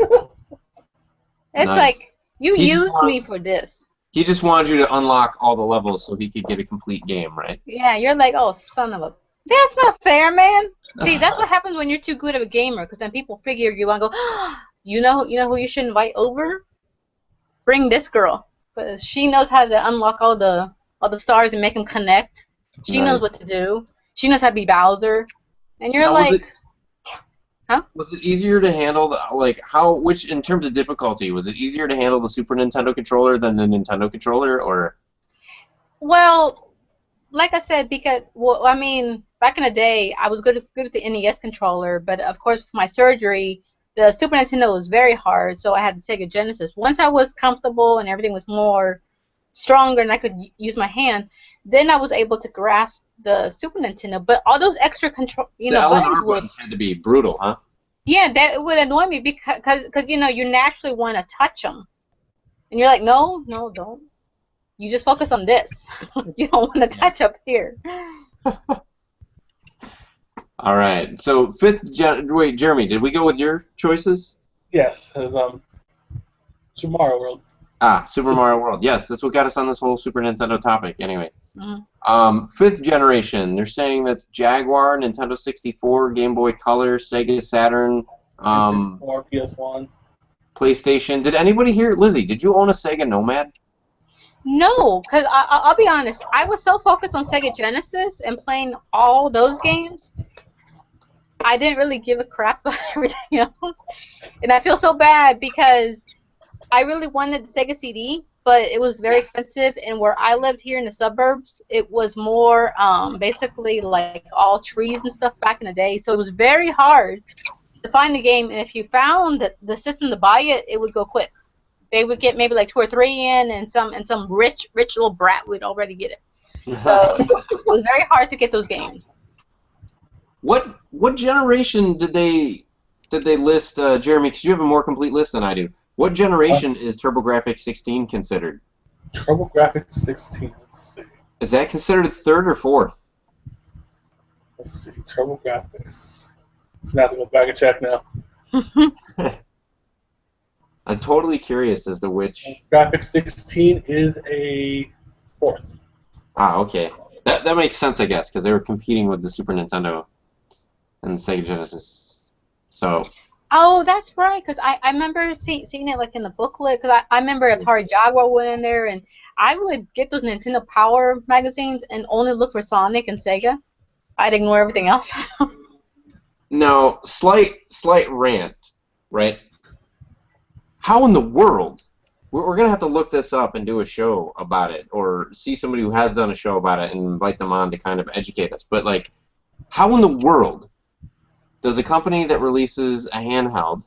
nice. like you used me for this. He just wanted you to unlock all the levels so he could get a complete game, right? Yeah, you're like, oh, son of a. That's not fair, man. See, that's what happens when you're too good of a gamer, because then people figure you want to go, you know who you should invite over? Bring this girl, because she knows how to unlock all the stars and make them connect. She knows Nice. what to do. She knows how to be Bowser. And you're Now, like, huh? was it easier to handle which in terms of difficulty, was it easier to handle the Super Nintendo controller than the Nintendo controller, or? Well, like I said, because well, I mean, back in the day, I was good at the NES controller, but of course, with my surgery, the Super Nintendo was very hard, so I had the Sega Genesis. Once I was comfortable and everything was more stronger and I could use my hand, then I was able to grasp the Super Nintendo. But all those extra control, The L and buttons R would, buttons had to be brutal, huh? yeah, that would annoy me because you naturally want to touch them, and you're like, no, no, don't. You just focus on this. You don't want to touch up here. All right. So wait, Jeremy, did we go with your choices? Yes, as Super Mario World. Ah, Super Mario World. Yes, that's what got us on this whole Super Nintendo topic. Anyway, Mhm. fifth generation. They're saying that's Jaguar, Nintendo 64, Game Boy Color, Sega Saturn, N64, PS1. PlayStation. Did anybody here, Lizzie? Did you own a Sega Nomad? No, because I'll be honest, I was so focused on Sega Genesis and playing all those games, I didn't really give a crap about everything else. And I feel so bad because I really wanted the Sega CD, but it was very expensive, and where I lived here in the suburbs, it was more basically like all trees and stuff back in the day, so it was very hard to find the game, and if you found the system to buy it, it would go quick. They would get maybe like 2 or 3 in, and some rich little brat would already get it. So it was very hard to get those games. What generation did they list, Jeremy? Because you have a more complete list than I do. What generation is TurboGrafx 16 considered? TurboGrafx 16. Let's see. Is that considered third or fourth? Let's see. TurboGrafx. So now I have to go back and check now. I'm totally curious as to which. Graphics 16 is a fourth. Ah, okay. That makes sense, I guess, because they were competing with the Super Nintendo and the Sega Genesis. So. Oh, that's right, because I remember seeing it like in the booklet, because I remember Atari Jaguar went in there, and I would get those Nintendo Power magazines and only look for Sonic and Sega. I'd ignore everything else. Now, slight rant, right? How in the world? We're going to have to look this up and do a show about it, or see somebody who has done a show about it and invite them on to kind of educate us. But, like, how in the world does a company that releases a handheld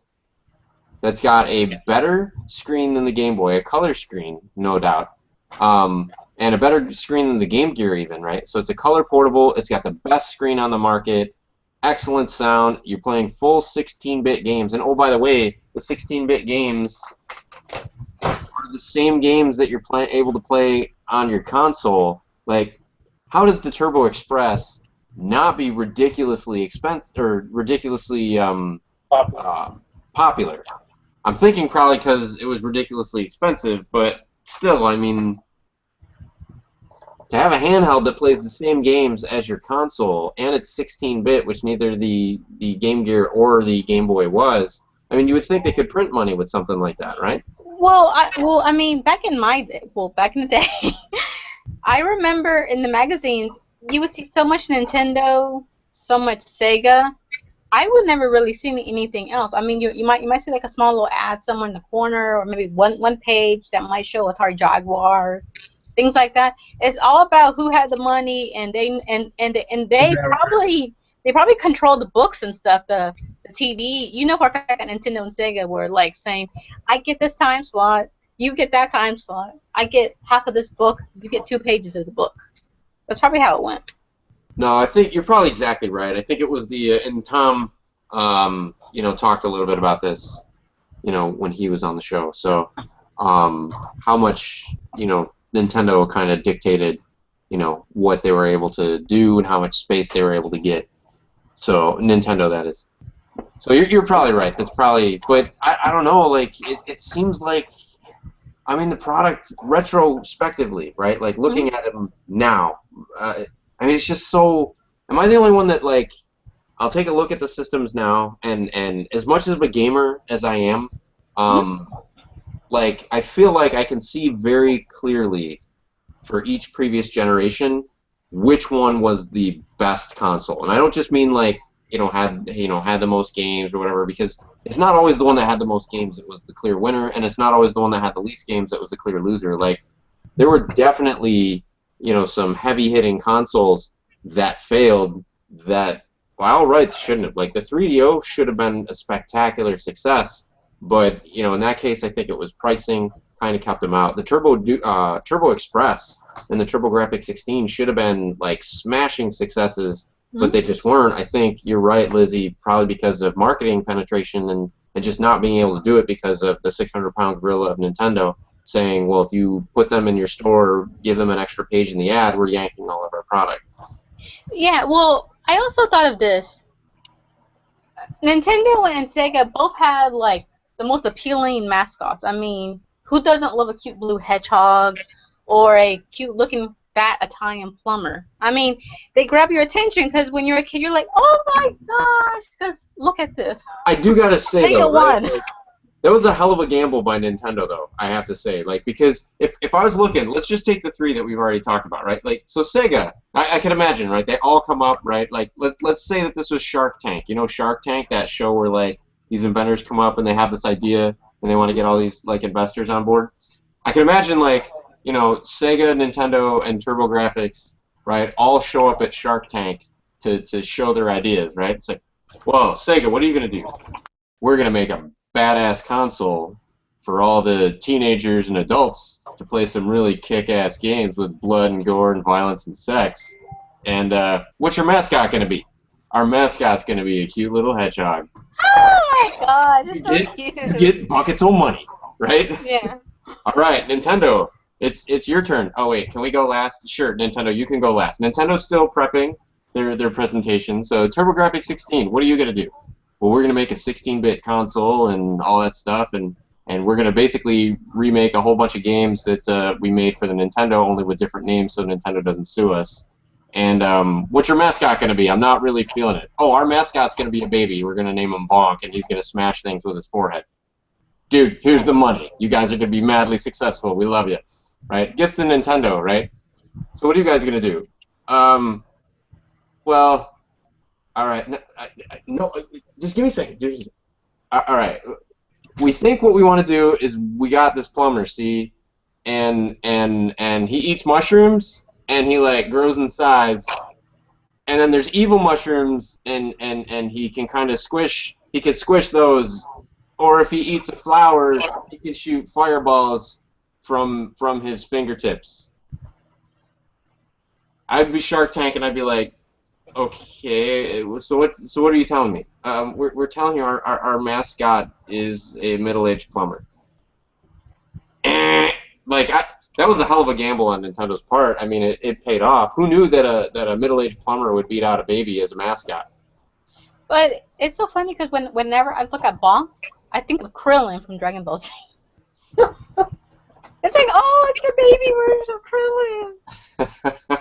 that's got a better screen than the Game Boy, a color screen, no doubt, and a better screen than the Game Gear even, right? So it's a color portable, it's got the best screen on the market, excellent sound, you're playing full 16-bit games, and oh, by the way, the 16-bit games are the same games that you're able to play on your console. Like, how does the Turbo Express not be ridiculously expensive or ridiculously popular? I'm thinking probably because it was ridiculously expensive, but still, I mean, to have a handheld that plays the same games as your console and it's 16-bit, which neither the Game Gear or the Game Boy was, I mean, you would think they could print money with something like that, right? Well, I mean, back in the day, I remember in the magazines you would see so much Nintendo, so much Sega. I would never really see anything else. I mean, you might see like a small little ad somewhere in the corner, or maybe one page that might show Atari Jaguar, things like that. It's all about who had the money, and they probably control the books and stuff. The TV, you know, for a fact that Nintendo and Sega were like saying, I get this time slot, you get that time slot, I get half of this book, you get 2 pages of the book. That's probably how it went. No, I think you're probably exactly right. I think it was and Tom, talked a little bit about this, when he was on the show. So, how much, Nintendo kind of dictated, what they were able to do and how much space they were able to get. So, Nintendo, that is. So you're probably right. That's probably, but I don't know. Like it seems like I mean, the product retrospectively, right? Like looking Mm-hmm. at them now. I mean, it's just so. Am I the only one that like? I'll take a look at the systems now, and as much of a gamer as I am, Mm-hmm. um, like I feel like I can see very clearly for each previous generation which one was the best console. And I don't just mean like had the most games or whatever, because it's not always the one that had the most games that was the clear winner, and it's not always the one that had the least games that was the clear loser. Like there were definitely some heavy hitting consoles that failed that by all rights shouldn't have. Like the 3DO should have been a spectacular success, but in that case I think it was pricing kind of kept them out. The Turbo Express and the TurboGrafx 16 should have been like smashing successes, but they just weren't. I think you're right, Lizzie, probably because of marketing penetration and just not being able to do it because of the 600-pound gorilla of Nintendo saying, well, if you put them in your store, give them an extra page in the ad, we're yanking all of our product. Yeah, well, I also thought of this. Nintendo and Sega both had like the most appealing mascots. I mean, who doesn't love a cute blue hedgehog or a cute looking fat Italian plumber? I mean, they grab your attention because when you're a kid, you're like, oh my gosh, because look at this. I do gotta say Sega though, right? won. Like, that was a hell of a gamble by Nintendo, though, I have to say. Like, because if I was looking, let's just take the three that we've already talked about, right? Like, so Sega, I can imagine, right? They all come up, right? Like, let's say that this was Shark Tank. You know Shark Tank, that show where, like, these inventors come up and they have this idea and they want to get all these, like, investors on board. I can imagine, like, Sega, Nintendo, and TurboGrafx, right, all show up at Shark Tank to show their ideas, right? It's like, whoa, Sega, what are you going to do? We're going to make a badass console for all the teenagers and adults to play some really kick-ass games with blood and gore and violence and sex. And what's your mascot going to be? Our mascot's going to be a cute little hedgehog. Oh my god, it's so cute. You get buckets of money, right? Yeah. All right, Nintendo, it's your turn. Oh wait, can we go last? Sure, Nintendo, you can go last. Nintendo's still prepping their presentation. So TurboGrafx 16, what are you going to do? Well, we're going to make a 16-bit console and all that stuff, and we're going to basically remake a whole bunch of games that we made for the Nintendo, only with different names so Nintendo doesn't sue us. And what's your mascot going to be? I'm not really feeling it. Oh, our mascot's going to be a baby. We're going to name him Bonk, and he's going to smash things with his forehead. Dude, here's the money. You guys are going to be madly successful. We love you. Right? Gets the Nintendo, right? So what are you guys going to do? Well... All right, no, just give me a second. All right, we think what we want to do is we got this plumber, see, and he eats mushrooms and he like grows in size, and then there's evil mushrooms and he can kind of squish those, or if he eats a flower, he can shoot fireballs from his fingertips. I'd be Shark Tank and I'd be like, okay, so what are you telling me? We're telling you our mascot is a middle-aged plumber. Like that was a hell of a gamble on Nintendo's part. I mean, it paid off. Who knew that a middle-aged plumber would beat out a baby as a mascot? But it's so funny because whenever I look at Bonks, I think of Krillin from Dragon Ball Z. It's like, oh, it's the baby version of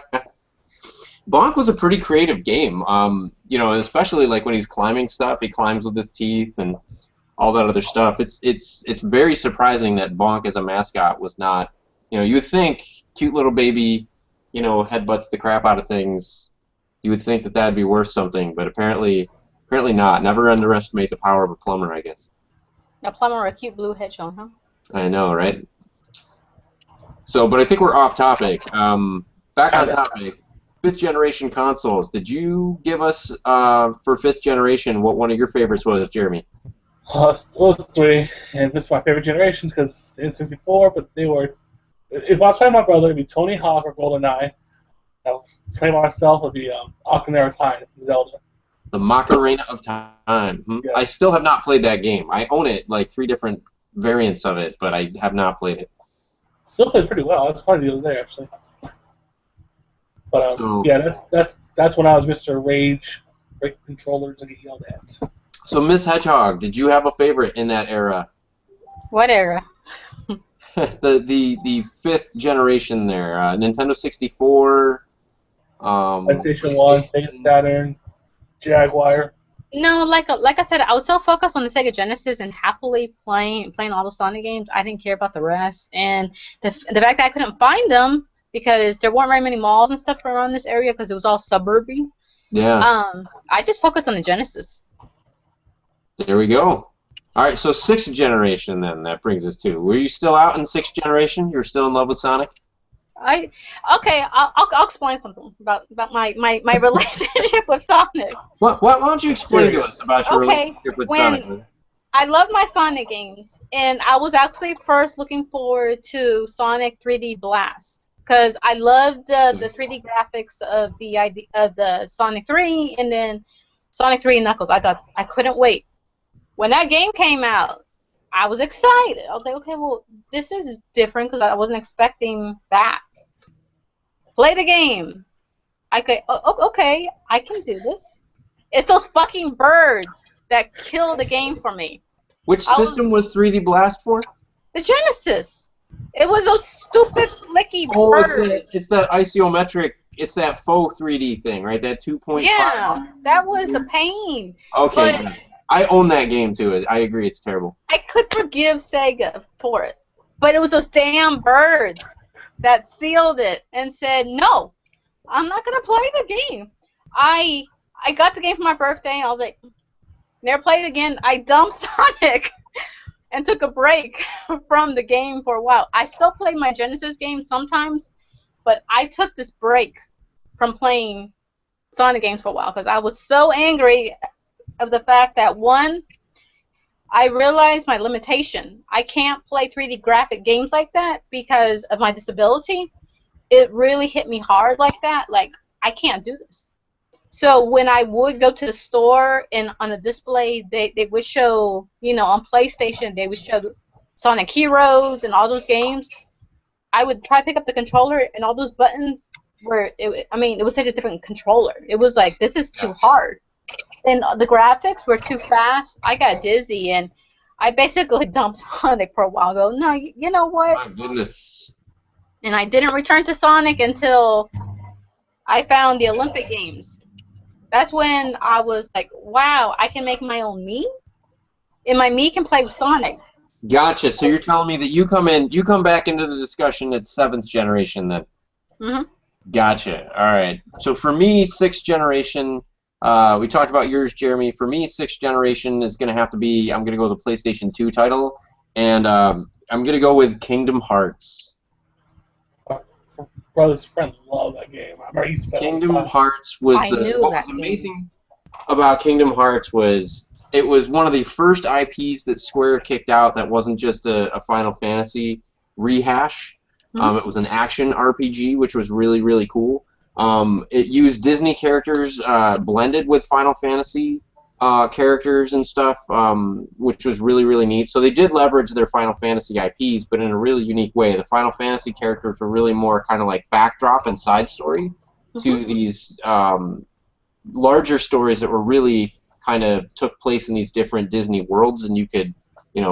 Krillin. Bonk was a pretty creative game, especially like when he's climbing stuff. He climbs with his teeth and all that other stuff. It's very surprising that Bonk as a mascot was not. You would think cute little baby, headbutts the crap out of things. You would think that that'd be worth something, but apparently not. Never underestimate the power of a plumber, I guess. A plumber or a cute blue hedgehog, huh? I know, right? So, but I think we're off topic. Back on topic. 5th generation consoles. Did you give us for 5th generation what one of your favorites was, Jeremy? It was 3, and this is my favorite generations because in 64, but they were. If I was playing my brother, it'd be Tony Hawk or GoldenEye. I would play myself, it'd be Ocarina of Time, Zelda. The Macarena of Time. Yeah. I still have not played that game. I own it, like 3 different variants of it, but I have not played it. Still plays pretty well. That's played the other day, actually. But yeah, that's when I was Mr. Rage, break controllers and get yelled at. So Miss Hedgehog, did you have a favorite in that era? What era? the fifth generation there. Nintendo 64, PlayStation 1, Sega Saturn, Jaguar. No, like I said, I was so focused on the Sega Genesis and happily playing all the Sonic games. I didn't care about the rest, and the fact that I couldn't find them because there weren't very many malls and stuff around this area because it was all suburby. Yeah. I just focused on the Genesis. There we go. All right, so sixth generation then. That brings us to. Were you still out in sixth generation? You're still in love with Sonic? I'll explain something about my relationship with Sonic. Why don't you explain to us about your relationship with Sonic? I love my Sonic games, and I was actually first looking forward to Sonic 3D Blast because I loved the 3D graphics of the Sonic 3 and then Sonic 3 Knuckles. I thought I couldn't wait. When that game came out, I was excited. I was like, okay, well, this is different because I wasn't expecting that. Play the game. Okay, I can do this. It's those fucking birds that kill the game for me. Which system was 3D Blast for? The Genesis. It was those stupid flicky birds. It's that isometric. It's that faux 3D thing, right? That 2.5. Yeah, that was a pain. Okay, but I own that game too. I agree, it's terrible. I could forgive Sega for it, but it was those damn birds that sealed it and said, no, I'm not gonna play the game. I got the game for my birthday, and I was like, never played it again. I dumped Sonic and took a break from the game for a while. I still play my Genesis games sometimes, but I took this break from playing Sonic games for a while because I was so angry of the fact that, one, I realized my limitation. I can't play 3D graphic games like that because of my disability. It really hit me hard like that. Like, I can't do this. So when I would go to the store and on the display, they would show, on PlayStation, they would show Sonic Heroes and all those games. I would try to pick up the controller, and all those buttons it was such a different controller. It was like, this is too hard. And the graphics were too fast. I got dizzy, and I basically dumped Sonic for a while. Go, no, you know what? My goodness. And I didn't return to Sonic until I found the Olympic Games. That's when I was like, wow, I can make my own Mii, and my Mii can play with Sonic. Gotcha. So you're telling me that you come back into the discussion at 7th generation then? Mm-hmm. Gotcha. All right. So for me, 6th generation. We talked about yours, Jeremy. For me, 6th generation is going to have to be, I'm going to go with the PlayStation 2 title, and I'm going to go with Kingdom Hearts. Brother's friend loved that game. I remember he used to play Kingdom Hearts was what was amazing about Kingdom Hearts was it was one of the first IPs that Square kicked out that wasn't just a Final Fantasy rehash. Mm-hmm. It was an action RPG, which was really, really cool. It used Disney characters blended with Final Fantasy characters and stuff, which was really, really neat. So they did leverage their Final Fantasy IPs, but in a really unique way. The Final Fantasy characters were really more kind of like backdrop and side story to these larger stories that were really kind of took place in these different Disney worlds, and you could,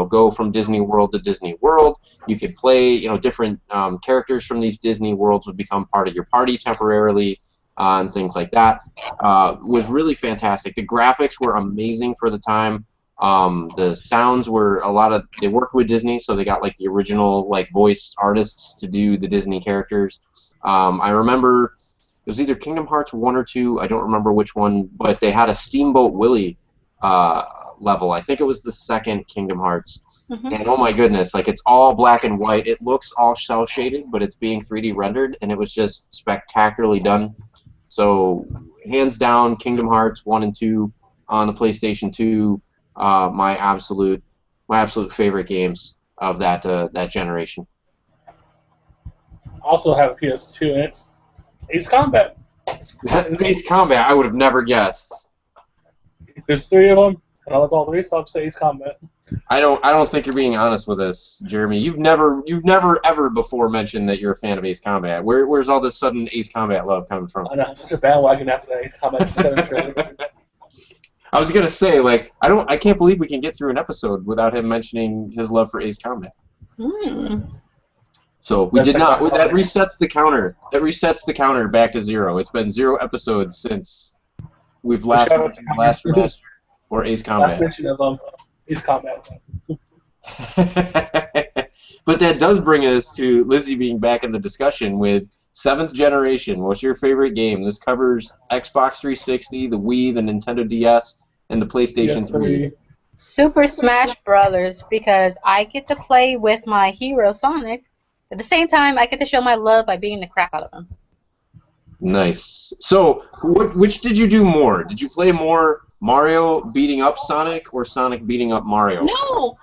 go from Disney World to Disney World. You could play, different characters from these Disney worlds would become part of your party temporarily, and things like that. Was really fantastic. The graphics were amazing for the time. The sounds were they worked with Disney, so they got like the original voice artists to do the Disney characters. I remember it was either Kingdom Hearts 1 or 2, I don't remember which one, but they had a Steamboat Willie level. I think it was the second Kingdom Hearts. Mm-hmm. And oh my goodness, it's all black and white. It looks all cel shaded, but it's being 3D rendered, and it was just spectacularly done. So hands down, Kingdom Hearts 1 and 2 on the PlayStation 2, my absolute favorite games of that generation. I also have a PS2, and it's Ace Combat. Ace Combat, I would have never guessed. There's 3 of them, and I love all 3, so I'll say Ace Combat. I don't think you're being honest with us, Jeremy. You've never ever before mentioned that you're a fan of Ace Combat. Where's all this sudden Ace Combat love coming from? I know, I'm such a bandwagon after that Ace Combat 7 trailer. I was gonna say, I can't believe we can get through an episode without him mentioning his love for Ace Combat. So we That's did like not. that's That resets the counter. That resets the counter back to 0. It's been 0 episodes since we've last shout out mentioned Last Remaster or Ace last Combat. mention of Ace Combat. But that does bring us to Lizzie being back in the discussion with 7th generation. What's your favorite game? This covers Xbox 360, the Wii, the Nintendo DS, and the PlayStation 3. Super Smash Brothers, because I get to play with my hero Sonic. At the same time, I get to show my love by beating the crap out of him. Nice. So, which did you do more? Did you play more Mario beating up Sonic or Sonic beating up Mario? No,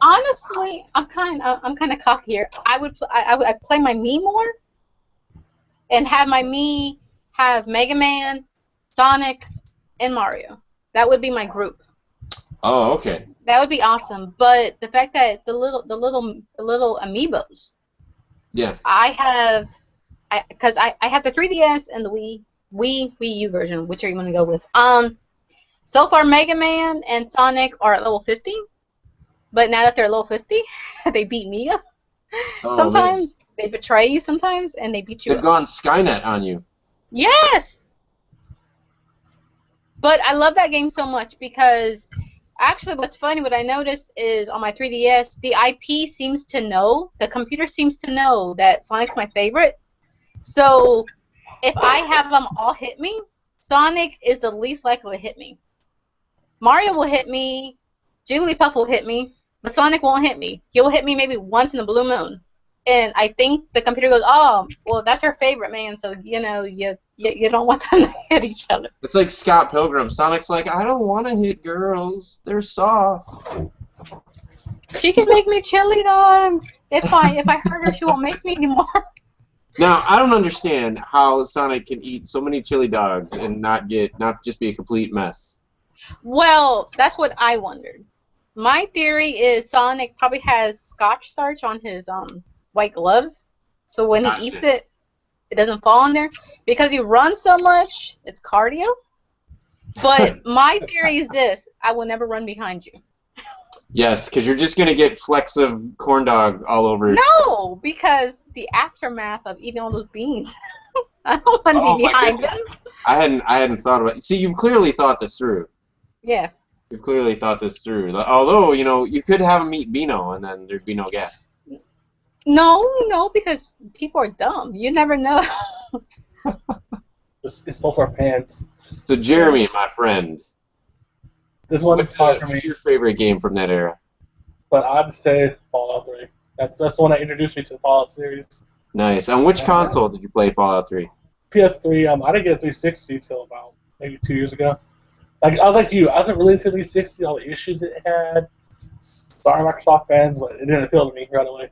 honestly, I'm kind of cocky here. I'd play my Mii more, and have my Mii have Mega Man, Sonic, and Mario. That would be my group. Oh, okay. That would be awesome. But the fact that the little amiibos. Yeah. Because I have the 3DS and the Wii U version, whichever you want to go with. So far Mega Man and Sonic are at level 50, but now that they're level 50, they beat me up. Oh, Sometimes they betray you sometimes, and they beat you They've up. gone Skynet on you. Yes! But I love that game so much because actually what's funny, what I noticed is on my 3DS, the IP seems to know, the computer seems to know that Sonic's my favorite. So if I have them all hit me, Sonic is the least likely to hit me. Mario will hit me, Jigglypuff will hit me, but Sonic won't hit me. He'll hit me maybe once in a blue moon. And I think the computer goes, oh, well, that's her favorite, man, so, you know, you don't want them to hit each other. It's like Scott Pilgrim. Sonic's like, I don't want to hit girls. They're soft. She can make me chili dogs. If I hurt her, she won't make me anymore. Now, I don't understand how Sonic can eat so many chili dogs and not just be a complete mess. Well, that's what I wondered. My theory is Sonic probably has Scotch starch on his white gloves, so when he eats it, it doesn't fall in there. Because he runs so much, it's cardio. But my theory is this: I will never run behind you. Yes, because you're just gonna get flecks of corn dog all over. No, because the aftermath of eating all those beans. I don't want to be behind them. I hadn't thought about it. See, you've clearly thought this through. Yes. You've clearly thought this through. Although, you know, you could have him eat Beano and then there'd be no gas. No, because people are dumb. You never know. It's also our fans. So, Jeremy, my friend, This one is hard for me, what's your favorite game from that era? but I'd say Fallout 3. That's the one that introduced me to the Fallout series. Nice. On which console did you play Fallout 3? PS3. I didn't get a 360 till about maybe 2 years ago. Like I was like you, I wasn't really into 360. All the issues it had. Sorry, Microsoft fans, but it didn't appeal to me right away.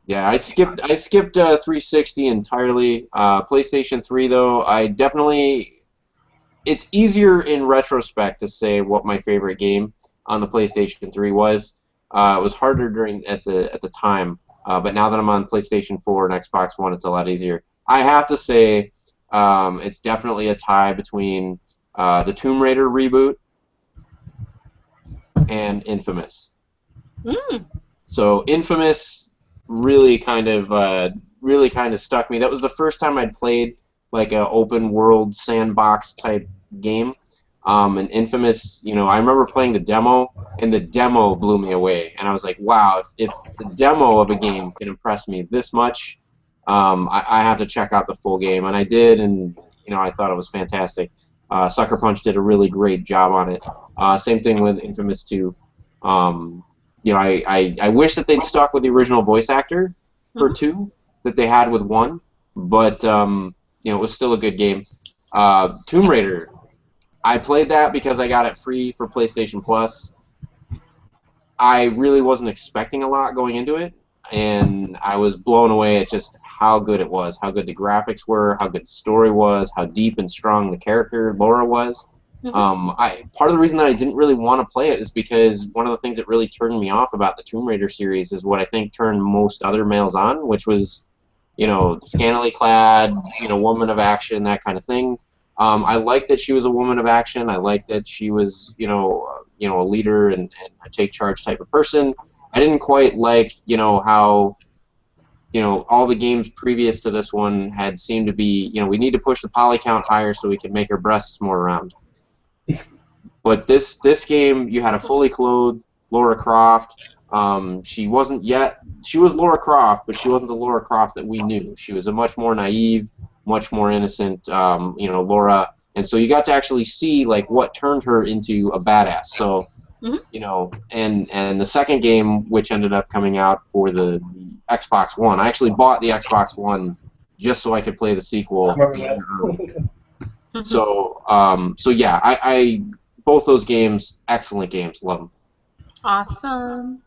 Yeah, I skipped 360 entirely. PlayStation 3 though, it's easier in retrospect to say what my favorite game on the PlayStation 3 was. It was harder at the time, but now that I'm on PlayStation 4 and Xbox One, it's a lot easier. I have to say, it's definitely a tie between the Tomb Raider reboot and Infamous. So Infamous really kind of stuck me. That was the first time I'd played like a open world sandbox type game. And Infamous, you know, I remember playing the demo, and the demo blew me away. And I was like, wow, if the demo of a game can impress me this much, I have to check out the full game. And I did, and you know, I thought it was fantastic. Sucker Punch did a really great job on it. Same thing with Infamous 2. You know, I wish that they'd stuck with the original voice actor for 2 that they had with 1, but you know, it was still a good game. Tomb Raider, I played that because I got it free for PlayStation Plus. I really wasn't expecting a lot going into it, and I was blown away at just how good it was, how good the graphics were, how good the story was, how deep and strong the character Laura was. Part of the reason that I didn't really want to play it is because one of the things that really turned me off about the Tomb Raider series is what I think turned most other males on, which was, you know, scantily clad, you know, woman of action, that kind of thing. I liked that she was a woman of action. I liked that she was, you know, a leader and a take charge type of person. I didn't quite like, you know, how all the games previous to this one had seemed to be, we need to push the poly count higher so we can make her breasts more round. But this game, you had a fully clothed Laura Croft. She was Laura Croft, but she wasn't the Laura Croft that we knew. She was a much more naive, much more innocent, Laura. And so you got to actually see like what turned her into a badass. So, and the second game, which ended up coming out for the Xbox One, I actually bought the Xbox One just so I could play the sequel. So yeah, I both those games, excellent games, love them. Awesome.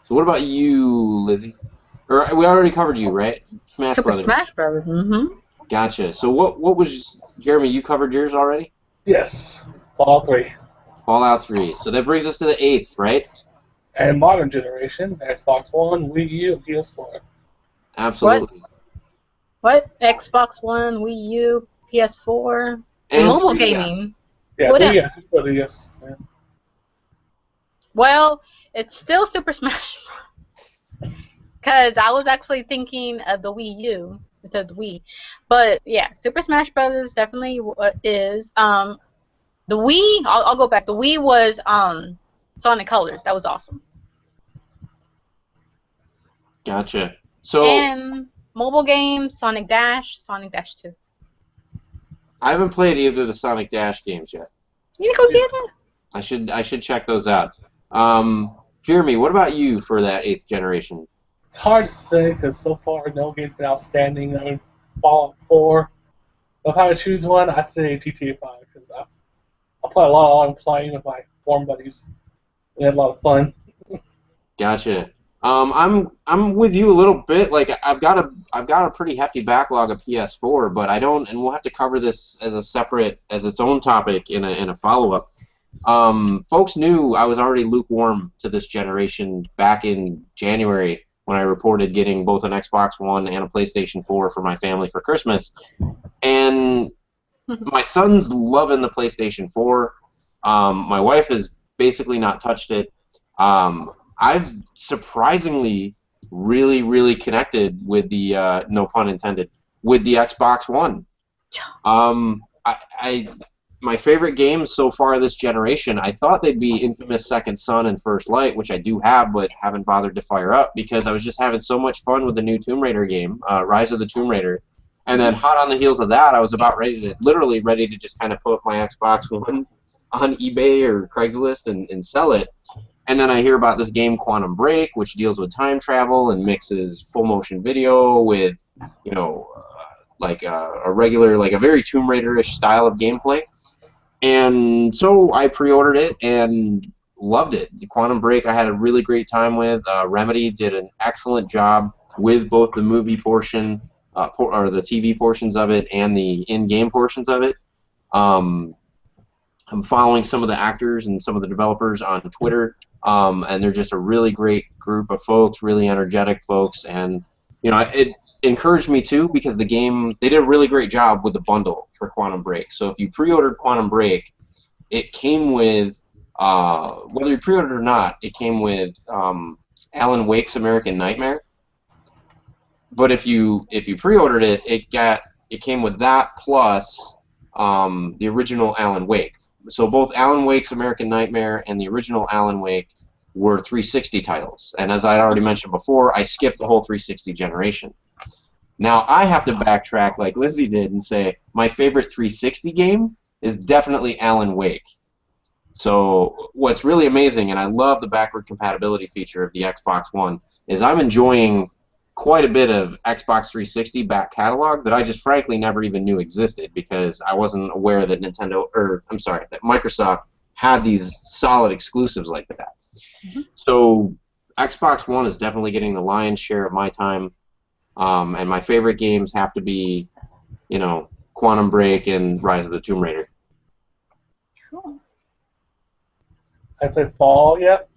So what about you, Lizzie? Or we already covered you, right? Super Smash Brothers. Mm-hmm. Gotcha. So what was Jeremy? You covered yours already? Yes, Fallout 3. Fallout 3. So that brings us to the 8th, right? And modern generation, Xbox One, Wii U, PS4. Absolutely. What? Xbox One, Wii U, PS4, and mobile 3DS. Gaming. Yeah, 3DS. Yeah. Well, it's still Super Smash Bros. Because I was actually thinking of the Wii U instead of the Wii. But yeah, Super Smash Bros. Definitely is. The Wii, I'll go back. The Wii was Sonic Colors. That was awesome. Gotcha. So. And mobile games, Sonic Dash, Sonic Dash 2. I haven't played either of the Sonic Dash games yet. You need to go get it. I should check those out. Jeremy, what about you for that 8th generation? It's hard to say because so far no game's been outstanding. I mean, Fallout 4. If I had to choose one, I'd say GTA 5 because I play a lot of playing with my forum buddies. We had a lot of fun. Gotcha. I'm with you a little bit. Like I've got a pretty hefty backlog of PS4, but I don't, and we'll have to cover this as its own topic in a follow-up. Folks knew I was already lukewarm to this generation back in January when I reported getting both an Xbox One and a PlayStation 4 for my family for Christmas. And my son's loving the PlayStation 4. My wife has basically not touched it. I've surprisingly really, really connected with the, no pun intended, with the Xbox One. My favorite games so far this generation, I thought they'd be Infamous Second Son and First Light, which I do have but haven't bothered to fire up because I was just having so much fun with the new Tomb Raider game, Rise of the Tomb Raider. And then hot on the heels of that, I was about literally ready to just kind of put my Xbox One on eBay or Craigslist and sell it. And then I hear about this game Quantum Break, which deals with time travel and mixes full motion video with, like a regular, like a very Tomb Raider-ish style of gameplay. And so I pre-ordered it and loved it. The Quantum Break I had a really great time with. Remedy did an excellent job with both the movie portion, or the TV portions of it, and the in-game portions of it. I'm following some of the actors and some of the developers on Twitter, and they're just a really great group of folks, really energetic folks, and it encouraged me too because the game, they did a really great job with the bundle for Quantum Break. So if you pre-ordered Quantum Break, it came with, whether you pre-ordered or not, it came with Alan Wake's American Nightmare. But if you pre-ordered it, it came with that plus the original Alan Wake. So both Alan Wake's American Nightmare and the original Alan Wake were 360 titles. And as I already mentioned before, I skipped the whole 360 generation. Now I have to backtrack like Lizzie did and say my favorite 360 game is definitely Alan Wake. So what's really amazing, and I love the backward compatibility feature of the Xbox One, is I'm enjoying quite a bit of Xbox 360 back catalog that I just frankly never even knew existed because I wasn't aware that that Microsoft had these solid exclusives like that. Mm-hmm. So Xbox One is definitely getting the lion's share of my time, and my favorite games have to be, Quantum Break and Rise of the Tomb Raider. Cool. Have you played Fall yet?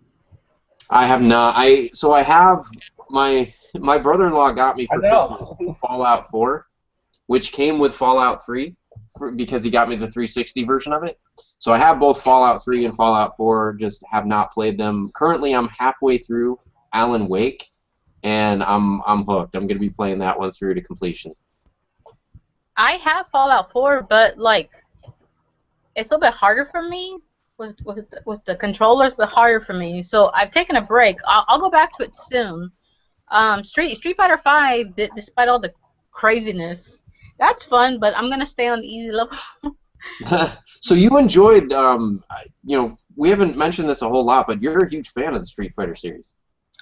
I have not. I have my brother-in-law got me for Christmas Fallout 4, which came with Fallout 3 because he got me the 360 version of it. So I have both Fallout 3 and Fallout 4, just have not played them. Currently, I'm halfway through Alan Wake, and I'm hooked. I'm gonna be playing that one through to completion. I have Fallout 4, but like it's a little bit harder for me with the controllers, but harder for me. So I've taken a break. I'll go back to it soon. Street Fighter 5, despite all the craziness, that's fun, but I'm gonna stay on the easy level. So you enjoyed, we haven't mentioned this a whole lot, but you're a huge fan of the Street Fighter series.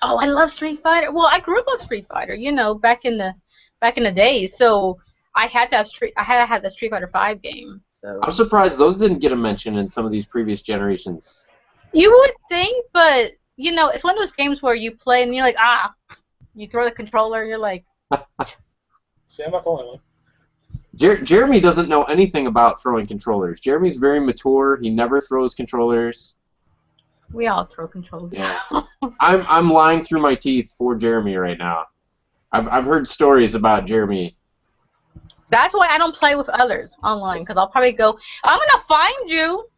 Oh, I love Street Fighter. Well, I grew up on Street Fighter, back in the days. So I had to have the Street Fighter 5 game. So I'm surprised those didn't get a mention in some of these previous generations. you would think, but it's one of those games where you play and you're like, you throw the controller, and you're like, See, I'm not the only one. Jeremy doesn't know anything about throwing controllers. Jeremy's very mature. He never throws controllers. we all throw controllers. Yeah. I'm lying through my teeth for Jeremy right now. I've heard stories about Jeremy. That's why I don't play with others online, because I'll probably go, I'm gonna find you.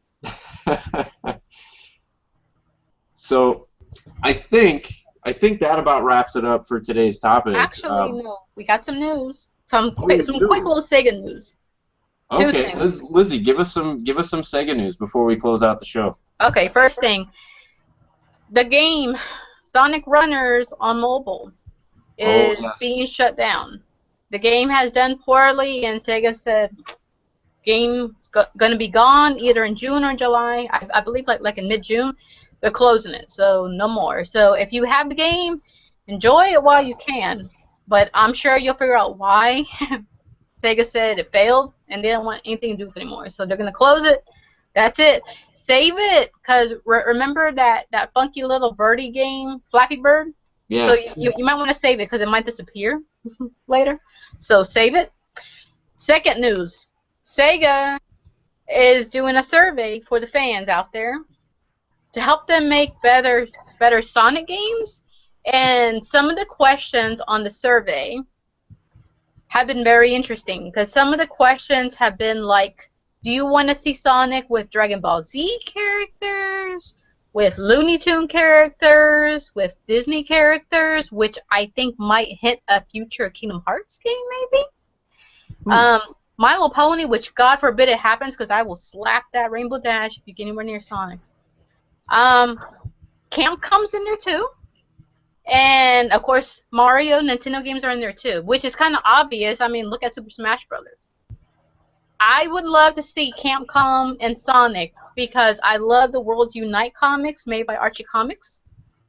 So, I think that about wraps it up for today's topic. Actually, no, we got some news. Some quick little Sega news. Okay, Lizzie, give us some Sega news before we close out the show. Okay, first thing, the game Sonic Runners on mobile is being shut down. The game has done poorly, and Sega said game's gonna be gone either in June or July. I believe like in mid-June. They're closing it, so no more. So if you have the game, enjoy it while you can. But I'm sure you'll figure out why. Sega said it failed, and they don't want anything to do with it anymore. So they're gonna close it. That's it. Save it, cause remember that funky little birdie game, Flappy Bird. Yeah. So you might want to save it because it might disappear later. So save it. Second news: Sega is doing a survey for the fans out there to help them make better Sonic games. And some of the questions on the survey have been very interesting, because some of the questions have been like, do you want to see Sonic with Dragon Ball Z characters, with Looney Tune characters, with Disney characters, which I think might hit a future Kingdom Hearts game, maybe? My Little Pony, which God forbid it happens, because I will slap that Rainbow Dash if you get anywhere near Sonic. Camp comes in there too. And, of course, Mario, Nintendo games are in there too, which is kind of obvious. I mean, look at Super Smash Brothers. I would love to see Capcom and Sonic, because I love the Worlds Unite comics made by Archie Comics.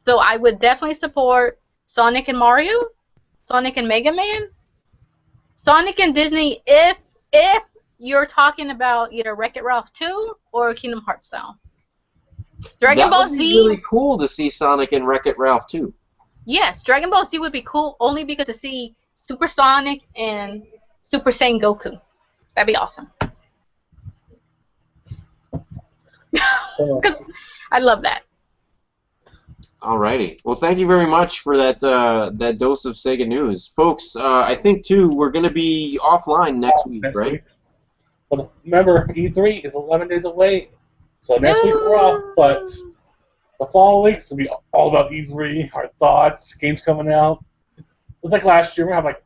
So I would definitely support Sonic and Mario, Sonic and Mega Man, Sonic and Disney if you're talking about either Wreck-It Ralph 2 or Kingdom Hearts style. Dragon Ball Z. That would be really cool to see Sonic and Wreck-It Ralph 2. Yes, Dragon Ball Z would be cool only because to see Super Sonic and Super Saiyan Goku. That'd be awesome. Because I love that. Alrighty. Well, thank you very much for that dose of Sega news. Folks, I think, too, we're going to be offline next week, right? Well, remember, E3 is 11 days away, so next week we're off, but the following weeks will be all about E3, our thoughts, games coming out. It was like last year. We're going to have like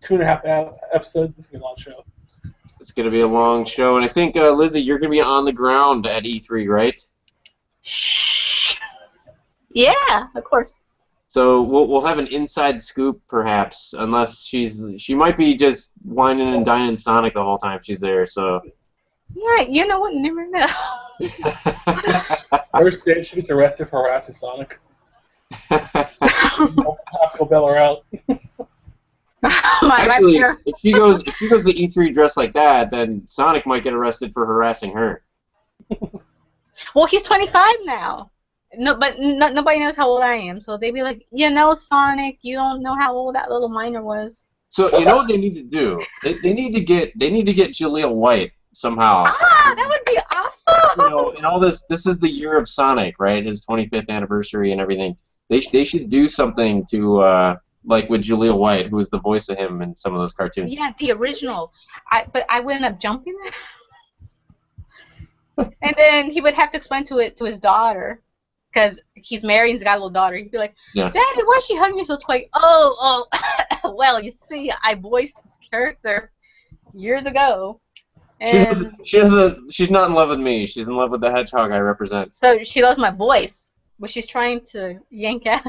2.5 episodes. This is going to be a long show. It's going to be a long show, and I think, Lizzie, you're going to be on the ground at E3, right? Shh. Yeah, of course. So we'll have an inside scoop, perhaps, unless she might be just whining and dining Sonic the whole time she's there. So. Yeah, you know what? You never know. Ever since she gets arrested for harassing Sonic, I'll have to go bail her out. Actually, if she goes to E3 dressed like that, then Sonic might get arrested for harassing her. Well, he's 25 now. No, but nobody knows how old I am, so they'd be like, Sonic, you don't know how old that little minor was. So you know what they need to do? They need to get Jaleel White somehow. That would be awesome. And all this is the year of Sonic, right? His 25th anniversary and everything. They should do something to like with Jaleel White, who is the voice of him in some of those cartoons. Yeah, the original. But I would end up jumping. And then he would have to explain to his daughter, because he's married and he's got a little daughter. He'd be like, Yeah. Daddy, why is she hugging you so tight? Oh, well, you see, I voiced this character years ago. And She's not in love with me. She's in love with the hedgehog I represent. so she loves my voice, but she's trying to yank out.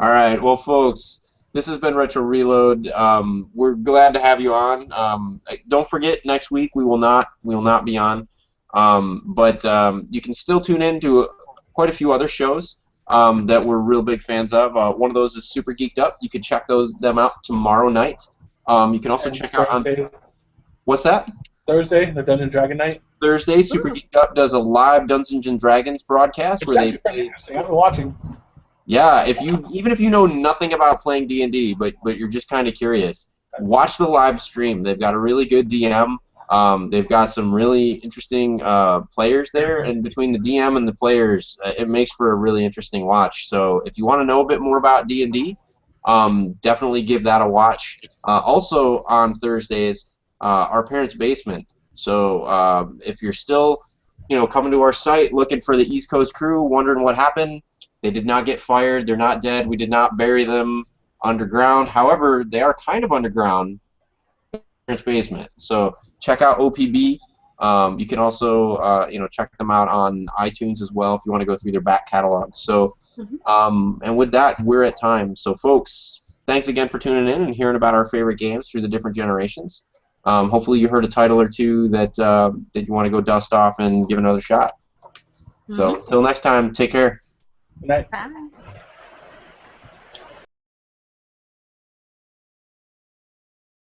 All right, well, folks, this has been Retro Reload. We're glad to have you on. Don't forget, next week we will not be on, but you can still tune in to quite a few other shows that we're real big fans of. One of those is Super Geeked Up. You can check them out tomorrow night. You can also check out on what's that? Thursday, the Dungeon Dragon Night. Thursday, Super Geeked Up does a live Dungeons and Dragons broadcast where they. Pretty interesting. I've been watching. Yeah, even if you know nothing about playing D&D, but you're just kind of curious, watch the live stream. They've got a really good DM. They've got some really interesting players there, and between the DM and the players, it makes for a really interesting watch. So if you want to know a bit more about D&D, definitely give that a watch. Also on Thursdays, our Parents' Basement. So if you're still, coming to our site looking for the East Coast crew, wondering what happened. They did not get fired. They're not dead. We did not bury them underground. However, they are kind of underground in Parents' Basement. So check out OPB. You can also, check them out on iTunes as well if you want to go through their back catalog. So, and with that, we're at time. So, folks, thanks again for tuning in and hearing about our favorite games through the different generations. Hopefully, you heard a title or two that you want to go dust off and give another shot. So, until next time, take care. Good night. Bye.